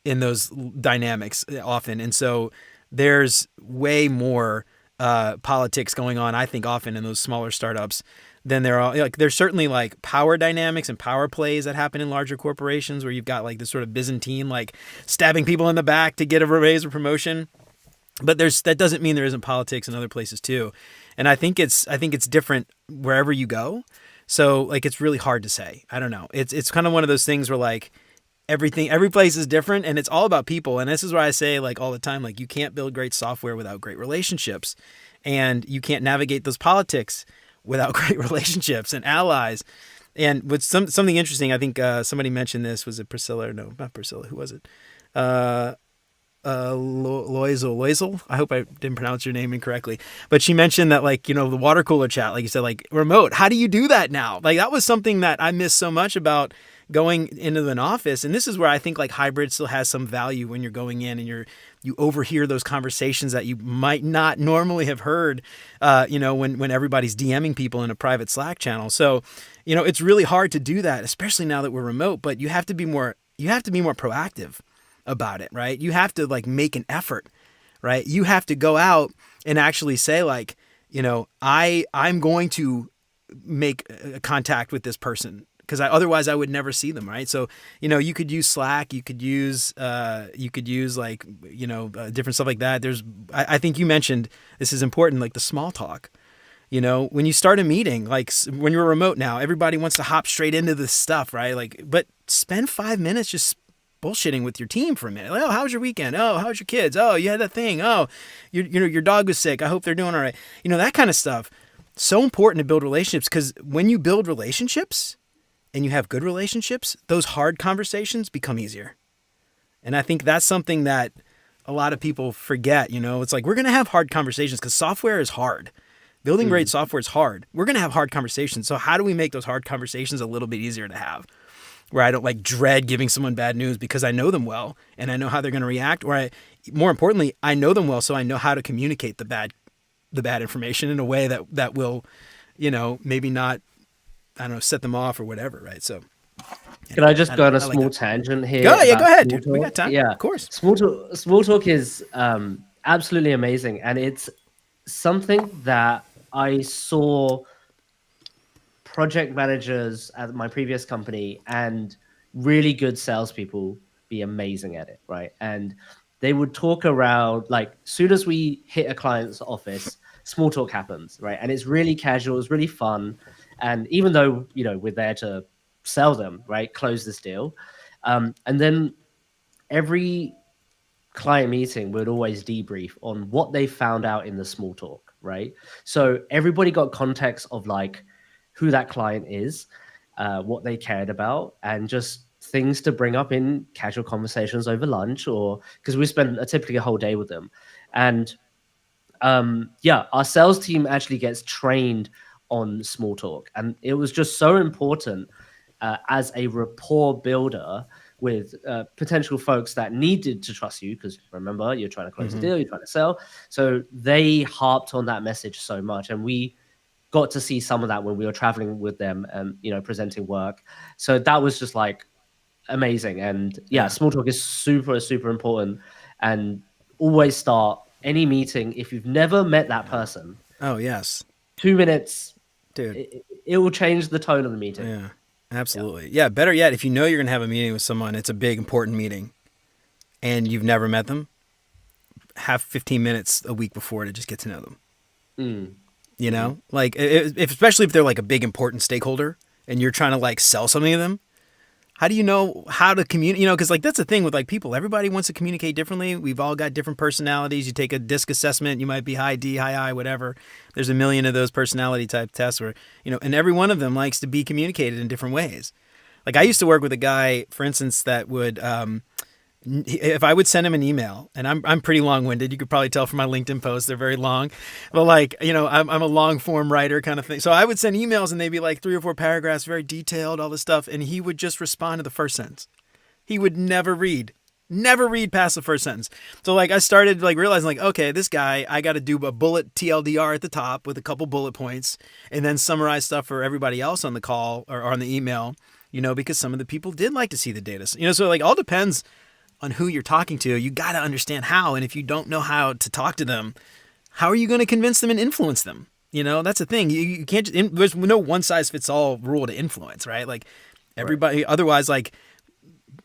in those dynamics often. And so there's way more politics going on, I think, often in those smaller startups than there are. Like, there's certainly like power dynamics and power plays that happen in larger corporations where you've got like this sort of Byzantine, like stabbing people in the back to get a raise or promotion. But that doesn't mean there isn't politics in other places too. And I think it's different wherever you go. So like, it's really hard to say. I don't know. It's kind of one of those things where like every place is different and it's all about people. And this is why I say like all the time, like you can't build great software without great relationships, and you can't navigate those politics without great relationships and allies. And with something interesting, I think somebody mentioned this. Was it Priscilla? No, not Priscilla. Who was it? Loisel. I hope I didn't pronounce your name incorrectly, but she mentioned that like, the water cooler chat, like you said, like remote, how do you do that now? Like that was something that I miss so much about going into an office. And this is where I think like hybrid still has some value when you're going in and you overhear those conversations that you might not normally have heard, when everybody's DMing people in a private Slack channel. So, it's really hard to do that, especially now that we're remote, but you have to be more proactive about it, right? You have to like make an effort, right? You have to go out and actually say like, I'm going to make a contact with this person because otherwise I would never see them, right? So, you could use Slack, you could use like, different stuff like that. I think you mentioned, this is important, like the small talk. When you start a meeting, like when you're remote now, everybody wants to hop straight into this stuff, right? Like, but spend 5 minutes just bullshitting with your team for a minute. Like, oh, how was your weekend? Oh, how's your kids? Oh, you had that thing. Oh, your dog was sick. I hope they're doing all right. That kind of stuff. So important to build relationships, because when you build relationships and you have good relationships, those hard conversations become easier. And I think that's something that a lot of people forget. It's like, we're going to have hard conversations because software is hard. Building great software is hard. We're going to have hard conversations. So how do we make those hard conversations a little bit easier to have? Where I don't like dread giving someone bad news because I know them well and I know how they're going to react. Or more importantly, I know them well, so I know how to communicate the bad information in a way that will, maybe not, I don't know, set them off or whatever, right? So, can I just go on a small tangent here? Go ahead, dude. We got time. Yeah, of course. Small talk is absolutely amazing, and it's something that I saw project managers at my previous company and really good salespeople be amazing at it, right? And they would talk around, like, soon as we hit a client's office, small talk happens, right? And it's really casual, it's really fun. And even though, we're there to sell them, right, close this deal. And then every client meeting would always debrief on what they found out in the small talk, right? So everybody got context of like who that client is, what they cared about, and just things to bring up in casual conversations over lunch, or because we spend typically a whole day with them. And our sales team actually gets trained on small talk. And it was just so important as a rapport builder with potential folks that needed to trust you, because remember, you're trying to close a deal, you're trying to sell. So they harped on that message so much. And we got to see some of that when we were traveling with them and, presenting work. So that was just like amazing. And small talk is super, super important. And always start any meeting, if you've never met that person. Oh, yes. 2 minutes, dude. It will change the tone of the meeting. Yeah, absolutely. Yeah, better yet, if you're going to have a meeting with someone, it's a big, important meeting, and you've never met them, have 15 minutes a week before to just get to know them. Like, especially if they're like a big, important stakeholder and you're trying to like sell something to them. How do you know how to communicate? Because like that's the thing with like people. Everybody wants to communicate differently. We've all got different personalities. You take a DISC assessment, you might be high D, high I, whatever. There's a million of those personality type tests where, and every one of them likes to be communicated in different ways. Like I used to work with a guy, for instance, that would, if I would send him an email, and I'm pretty long winded, you could probably tell from my LinkedIn posts, they're very long, but like, I'm a long form writer kind of thing. So I would send emails and they'd be like 3 or 4 paragraphs, very detailed, all this stuff. And he would just respond to the first sentence. He would never read past the first sentence. So like I started like realizing like, okay, this guy, I got to do a bullet TLDR at the top with a couple bullet points and then summarize stuff for everybody else on the call or on the email, because some of the people did like to see the data. So like all depends on who you're talking to. You got to understand how. And if you don't know how to talk to them, how are you going to convince them and influence them? That's the thing. You can't, there's no one size fits all rule to influence, right? Like everybody, right. Otherwise, like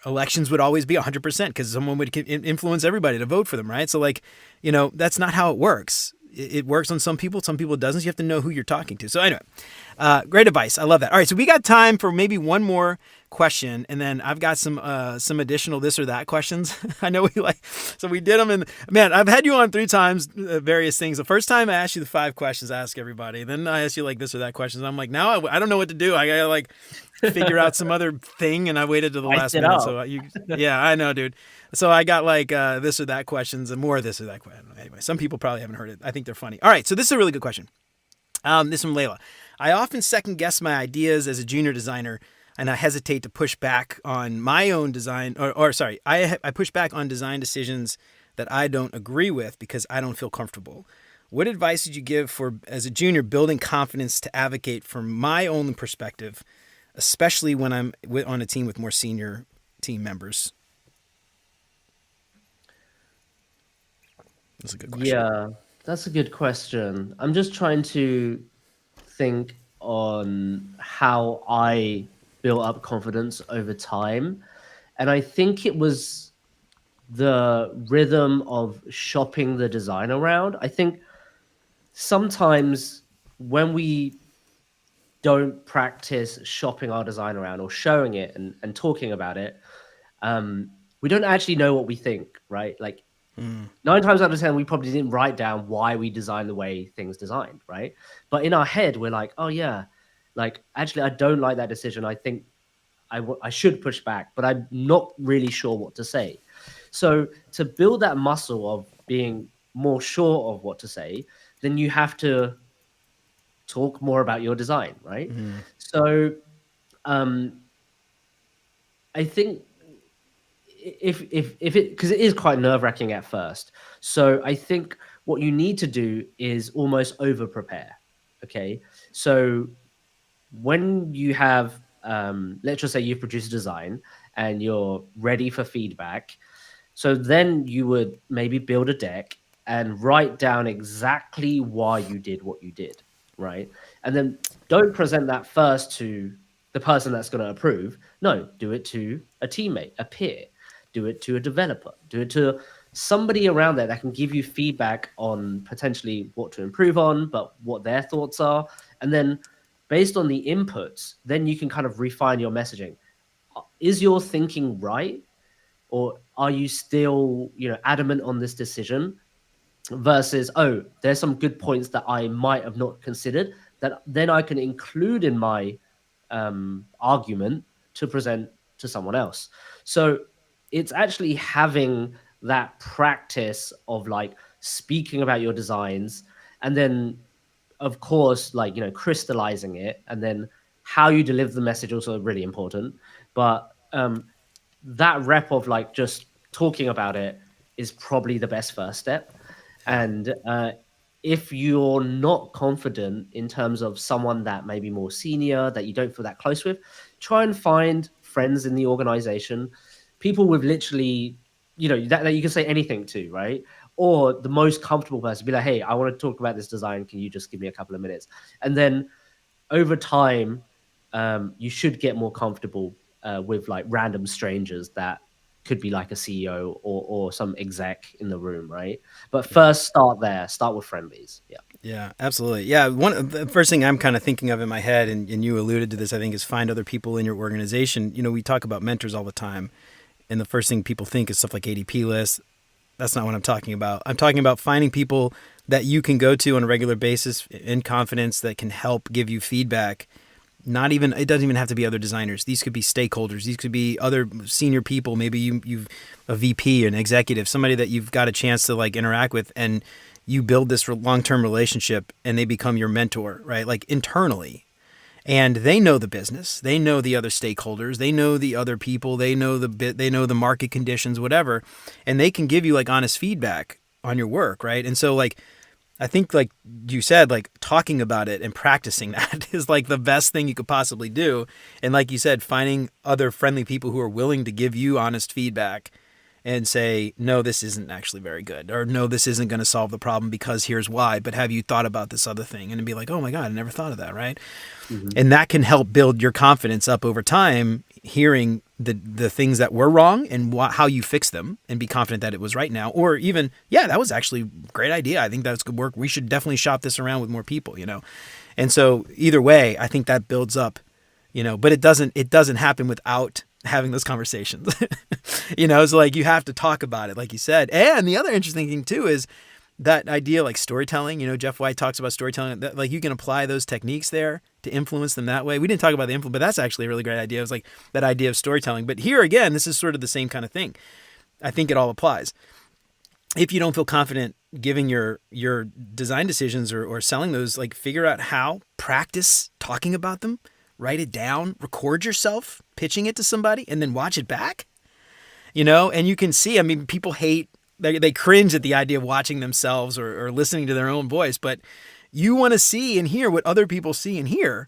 elections would always be 100% because someone would influence everybody to vote for them, right? So like, that's not how it works. It works on some people it doesn't. So you have to know who you're talking to. So anyway, great advice. I love that. All right, so we got time for maybe one more question, and then I've got some additional this or that questions. I know so we did them, and man, I've had you on 3 times, various things. The first time I asked you the 5 questions I ask everybody, then I asked you like this or that questions. I'm like, now I don't know what to do. I gotta like figure out some other thing, and I waited to the last minute. So yeah, I know, dude. So I got like this or that questions and more of this or that question. Anyway, some people probably haven't heard it. I think they're funny. All right, so this is a really good question. This from Layla. I often second guess my ideas as a junior designer, and I hesitate to push back on my own design, I push back on design decisions that I don't agree with because I don't feel comfortable. What advice did you give for, as a junior, building confidence to advocate for my own perspective, especially when I'm on a team with more senior team members? That's a good question. Yeah, that's a good question. I'm just trying to think on how I built up confidence over time. And I think it was the rhythm of shopping the design around. I think sometimes when we don't practice shopping our design around or showing it and talking about it, we don't actually know what we think, right? Like 9 times out of 10, we probably didn't write down why we designed the way things designed, right? But in our head, we're like, oh yeah, like actually, I don't like that decision. I think I should push back, but I'm not really sure what to say. So to build that muscle of being more sure of what to say, then you have to talk more about your design, right? So I think if it, because it is quite nerve-wracking at first. So I think what you need to do is almost over prepare. Okay. So when you have, let's just say you've produced a design and you're ready for feedback. So then you would maybe build a deck and write down exactly why you did what you did. Right. And then don't present that first to the person that's going to approve. No, do it to a teammate, a peer, do it to a developer, do it to somebody around there that can give you feedback on potentially what to improve on, but what their thoughts are. And then based on the inputs, then you can kind of refine your messaging. Is your thinking right? Or are you still, adamant on this decision? Versus, oh, there's some good points that I might have not considered that then I can include in my argument to present to someone else. So it's actually having that practice of like speaking about your designs and then, of course, like, crystallizing it, and then how you deliver the message also really important. But that rep of like just talking about it is probably the best first step. And if you're not confident in terms of someone that may be more senior, that you don't feel that close with, try and find friends in the organization, people with literally, that you can say anything to, right? Or the most comfortable person, be like, hey, I want to talk about this design. Can you just give me a couple of minutes? And then over time, you should get more comfortable with like random strangers that could be like a CEO or some exec in the room, right? But first, start with friendlies. Yeah, absolutely. Yeah, the first thing I'm kind of thinking of in my head, and you alluded to this, I think, is find other people in your organization. We talk about mentors all the time, and the first thing people think is stuff like ADP lists. That's not what I'm talking about. I'm talking about finding people that you can go to on a regular basis in confidence that can help give you feedback Not even, it doesn't even have to be other designers. These could be stakeholders. These could be other senior people. Maybe you've a VP, an executive, somebody that you've got a chance to like interact with, and you build this long-term relationship and they become your mentor, right? Like internally. And they know the business, they know the other stakeholders, they know the other people, they know the market conditions, whatever, and they can give you like honest feedback on your work, right? And so like I think like you said, like talking about it and practicing that is like the best thing you could possibly do. And like you said, finding other friendly people who are willing to give you honest feedback and say, no, this isn't actually very good, or no, this isn't going to solve the problem because here's why, but have you thought about this other thing? And be like, oh my God, I never thought of that, right? Mm-hmm. And that can help build your confidence up over time, hearing the things that were wrong and how you fix them, and be confident that it was right now. Or even, yeah, that was actually a great idea. I think that's good work. We should definitely shop this around with more people, you know? And so either way, I think that builds up, you know, but it doesn't happen without having those conversations. You know, it's like you have to talk about it, like you said. And the other interesting thing too is that idea, like storytelling. You know, Jeff White talks about storytelling. That, like, you can apply those techniques there to influence them that way. We didn't talk about the influence, but that's actually a really great idea. It was like that idea of storytelling. But here again, this is sort of the same kind of thing. I think it all applies. If you don't feel confident giving your design decisions or selling those, like figure out how, practice talking about them, write it down, record yourself pitching it to somebody, and then watch it back. You know, and you can see, I mean, people hate, they cringe at the idea of watching themselves or listening to their own voice, but you want to see and hear what other people see and hear.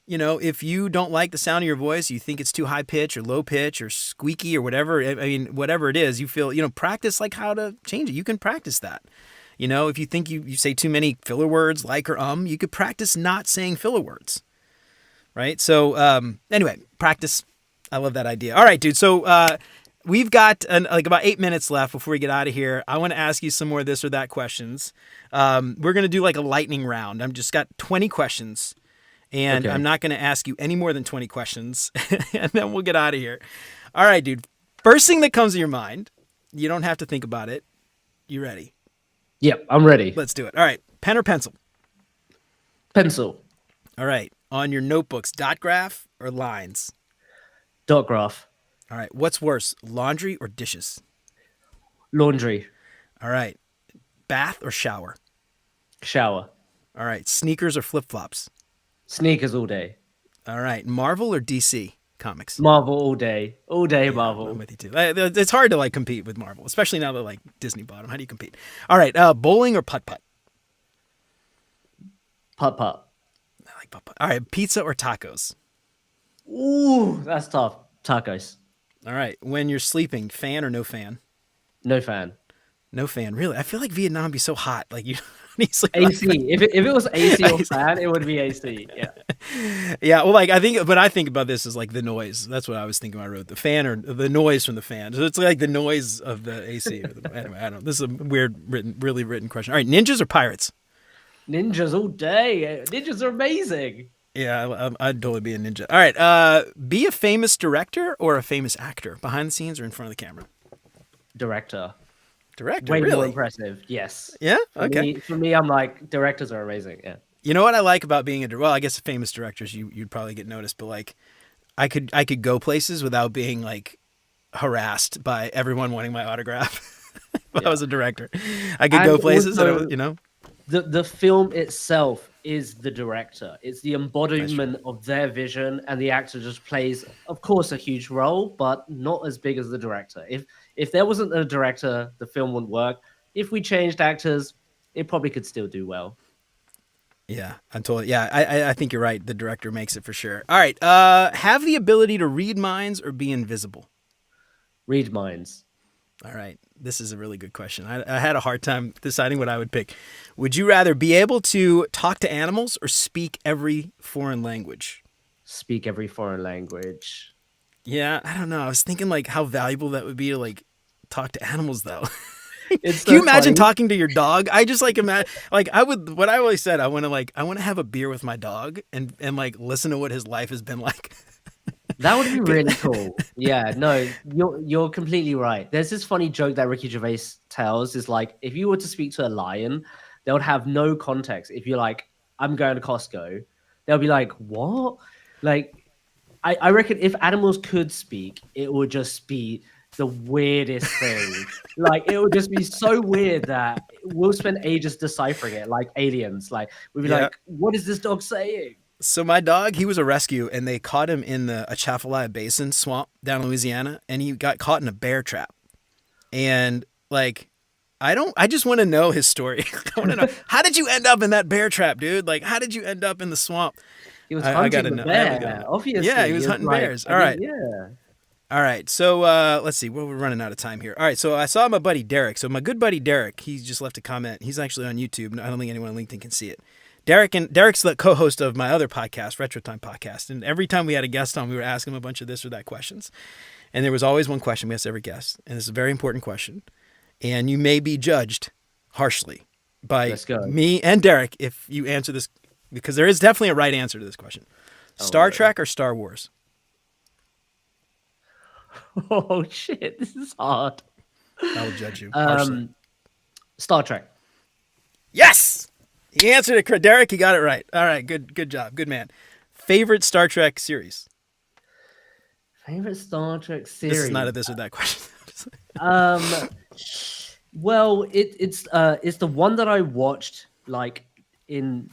You know, if you don't like the sound of your voice, you think it's too high pitch or low pitch or squeaky or whatever, I mean, whatever it is, you feel, you know, practice like how to change it. You can practice that. You know, if you think you say too many filler words, like or you could practice not saying filler words. Right. So anyway, practice. I love that idea. All right, dude. So we've got like about 8 minutes left before we get out of here. I want to ask you some more this or that questions. We're going to do like a lightning round. I've just got 20 questions, and okay, I'm not going to ask you any more than 20 questions, and then we'll get out of here. All right, dude. First thing that comes to your mind, you don't have to think about it. You ready? Yep, I'm ready. Let's do it. All right. Pen or pencil? Pencil. All right. On your notebooks, dot graph or lines? Dot graph. All right. What's worse, laundry or dishes? Laundry. All right. Bath or shower? Shower. All right. Sneakers or flip-flops? Sneakers all day. All right. Marvel or DC comics? Marvel all day. All day, yeah, Marvel. I'm with you too. It's hard to like compete with Marvel, especially now that like Disney bought them. How do you compete? All right. Bowling or putt-putt? Putt-putt. I like putt-putt. All right. Pizza or tacos? Ooh, that's tough. Tacos. All right. When you're sleeping, fan or no fan? No fan. No fan. Really? I feel like Vietnam would be so hot. Like you AC. If it was AC or fan, it would be AC. Yeah. Yeah. Well, like when I think about this is like the noise. That's what I was thinking when I wrote the fan or the noise from the fan. So it's like the noise of the AC. Anyway, I don't know. This is a weird really written question. All right. Ninjas or pirates? Ninjas all day. Ninjas are amazing. Yeah, I'd totally be a ninja. All right. Be a famous director or a famous actor, behind the scenes or in front of the camera? Director. Way more impressive. Yes. Yeah. Okay. For me, I'm like, directors are amazing. Yeah. You know what I like about being well, I guess famous directors, you'd probably get noticed, but like, I could go places without being like harassed by everyone wanting my autograph. If I was a director, I could go places, also, and you know. The film itself is the director. It's the embodiment of their vision, and the actor just plays, of course, a huge role, but not as big as the director. If there wasn't a director, the film wouldn't work. If we changed actors, it probably could still do well. Yeah, I think you're right. The director makes it for sure. All right. Have the ability to read minds or be invisible? Read minds. All right. This is a really good question. I had a hard time deciding what I would pick. Would you rather be able to talk to animals or speak every foreign language? Speak every foreign language. Yeah, I don't know. I was thinking like how valuable that would be to like talk to animals though. It's Can you imagine talking to your dog? I just like imagine like I would. What I always said, I want to have a beer with my dog and like listen to what his life has been like. That would be really cool. Yeah, no, you're completely right. There's this funny joke that Ricky Gervais tells is like, if you were to speak to a lion, they would have no context. If you're like, I'm going to Costco, they'll be like, what? Like, I reckon if animals could speak, it would just be the weirdest thing. Like, it would just be so weird that we'll spend ages deciphering it, like aliens. Like, we'd be Yeah. like, what is this dog saying? So my dog, he was a rescue, and they caught him in the Atchafalaya Basin swamp down in Louisiana, and he got caught in a bear trap. And like, I just want to know his story. I want to know, how did you end up in that bear trap, dude? Like, how did you end up in the swamp? He was I gotta hunting the know. I really gotta bear, know. Yeah, he obviously. was He was hunting like, bears. I All mean, right. yeah. All right. So let's see. Well, we're running out of time here. All right. So I saw my buddy Derek. So my good buddy Derek, he just left a comment. He's actually on YouTube. I don't think anyone on LinkedIn can see it. Derek's the co-host of my other podcast, Retro Time Podcast. And every time we had a guest on, we were asking him a bunch of this or that questions. And there was always one question we asked every guest. And it's a very important question. And you may be judged harshly by Let's go. me and Derek if you answer this, because there is definitely a right answer to this question. Star no. Trek or Star Wars? Oh, shit. This is hard. I will judge you harshly. Star Trek. Yes! He answered it, Derek. He got it right. All right, good job. Good man. Favorite Star Trek series? Favorite Star Trek series? This is not a this or that question. Well, it's the one that I watched like in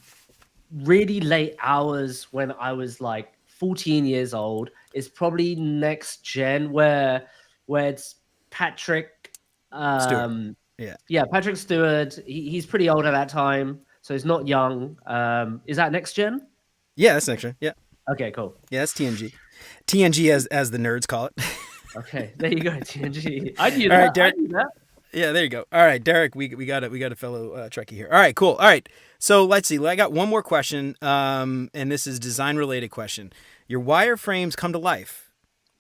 really late hours when I was like 14 years old. It's probably Next Gen, where it's Patrick Stewart. yeah, Patrick Stewart. He's pretty old at that time, so he's not young. Is that Next Gen? Yeah, that's Next Gen. Yeah. Okay, cool. Yeah, that's TNG. TNG as the nerds call it. Okay, there you go, TNG. I knew All that. right, Derek. I knew that. Yeah, there you go. All right, Derek, we got a fellow Trekkie here. All right, cool. All right, so let's see. I got one more question, and this is design related question. Your wireframes come to life,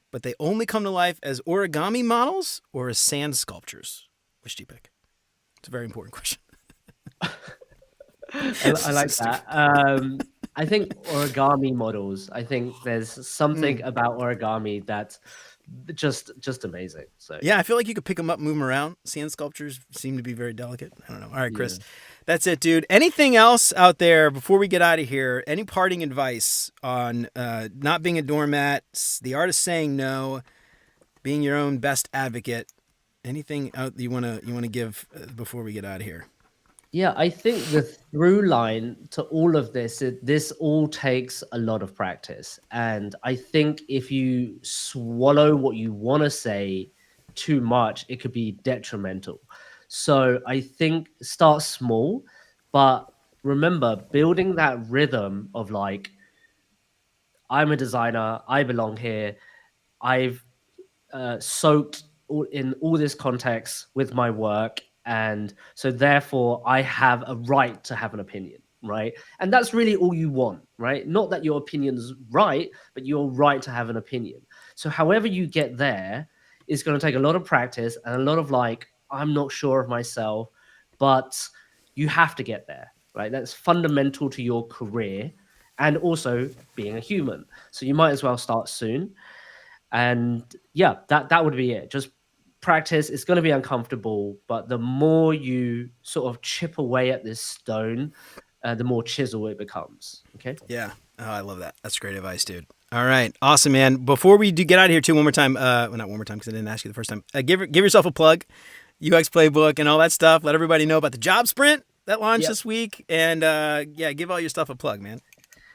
but they only come to life as origami models or as sand sculptures. Which do you pick? It's a very important question. I like that. I think origami models. I think there's something about origami that's just amazing. So Yeah, I feel like you could pick them up, move them around. Sand sculptures seem to be very delicate. I don't know. All right, Chris. That's it, dude. Anything else out there before we get out of here? Any parting advice on not being a doormat, the art of saying no, being your own best advocate? Anything out you wanna give before we get out of here? Yeah, I think the through line to all of this, this all takes a lot of practice. And I think if you swallow what you want to say too much, it could be detrimental. So I think start small, but remember building that rhythm of like, I'm a designer, I belong here, I've soaked in all this context with my work, and so therefore I have a right to have an opinion, right? And that's really all you want, right? Not that your opinion's right, but your right to have an opinion. So however you get there is going to take a lot of practice and a lot of like, I'm not sure of myself, but you have to get there, right? That's fundamental to your career and also being a human. So you might as well start soon. And yeah, that would be it. Just practice. It's going to be uncomfortable, but the more you sort of chip away at this stone, the more chisel it becomes. Okay. Yeah. Oh, I love that. That's great advice, dude. All right. Awesome, man. Before we do get out of here too, one more time. Well, not one more time because I didn't ask you the first time. Give yourself a plug, UX Playbook and all that stuff. Let everybody know about the job sprint that launched this week. And yeah, give all your stuff a plug, man.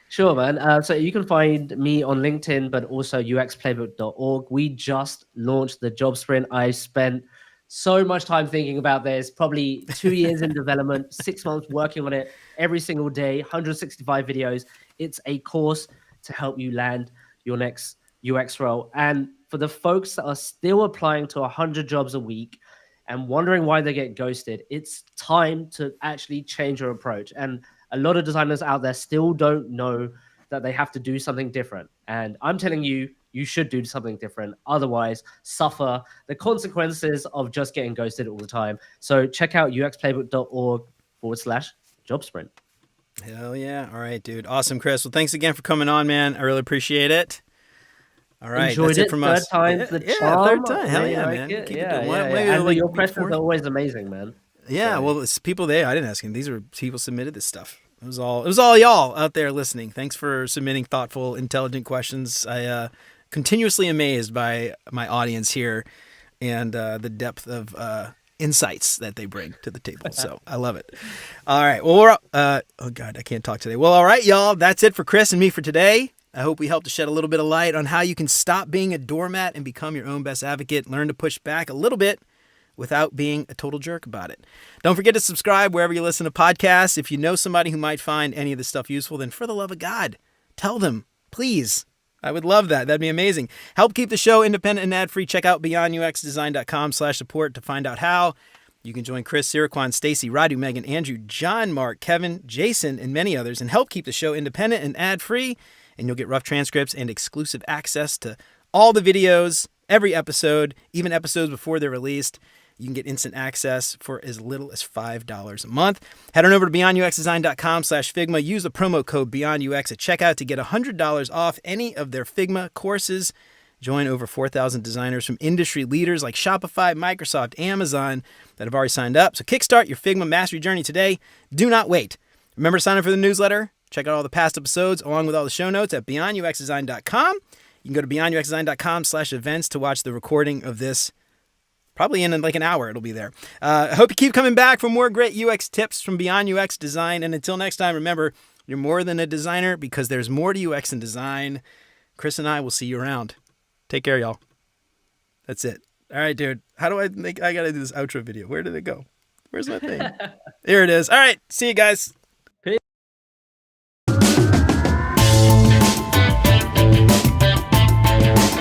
Sure, man. So you can find me on LinkedIn, but also uxplaybook.org. We just launched the job sprint. I spent so much time thinking about this, probably 2 years in development, 6 months working on it every single day, 165 videos. It's a course to help you land your next UX role. And for the folks that are still applying to 100 jobs a week and wondering why they get ghosted, it's time to actually change your approach. And a lot of designers out there still don't know that they have to do something different. And I'm telling you, you should do something different. Otherwise, suffer the consequences of just getting ghosted all the time. So check out uxplaybook.org/job sprint. Hell yeah. All right, dude. Awesome, Chris. Well, thanks again for coming on, man. I really appreciate it. All right. Enjoyed that's it from us. Third time's the charm. Third time. Hell yeah, like man. It. Keep Yeah, it yeah, maybe And like your questions before. are always amazing, man. Yeah, So. well, it's people I'm asking. These are people submitted this stuff. It was all y'all out there listening. Thanks for submitting thoughtful, intelligent questions. I continuously amazed by my audience here and the depth of insights that they bring to the table. So I love it. All right. Well, oh God, I can't talk today. Well, all right, y'all. That's it for Chris and me for today. I hope we helped to shed a little bit of light on how you can stop being a doormat and become your own best advocate. Learn to push back a little bit without being a total jerk about it. Don't forget to subscribe wherever you listen to podcasts. If you know somebody who might find any of this stuff useful, then for the love of God, tell them, please. I would love that. That'd be amazing. Help keep the show independent and ad-free. Check out beyonduxdesign.com/support to find out how. You can join Chris, Siraquan, Stacy, Radu, Megan, Andrew, John, Mark, Kevin, Jason, and many others, and help keep the show independent and ad-free. And you'll get rough transcripts and exclusive access to all the videos, every episode, even episodes before they're released. You can get instant access for as little as $5 a month. Head on over to beyonduxdesign.com/Figma. Use the promo code BeyondUX at checkout to get $100 off any of their Figma courses. Join over 4,000 designers from industry leaders like Shopify, Microsoft, Amazon that have already signed up. So kickstart your Figma mastery journey today. Do not wait. Remember to sign up for the newsletter. Check out all the past episodes along with all the show notes at beyonduxdesign.com. You can go to beyonduxdesign.com/events to watch the recording of this. Probably in like an hour, it'll be there. I hope you keep coming back for more great UX tips from Beyond UX Design. And until next time, remember, you're more than a designer because there's more to UX and design. Chris and I will see you around. Take care, y'all. That's it. All right, dude. How do I got to do this outro video. Where did it go? Where's my thing? Here it is. All right. See you guys.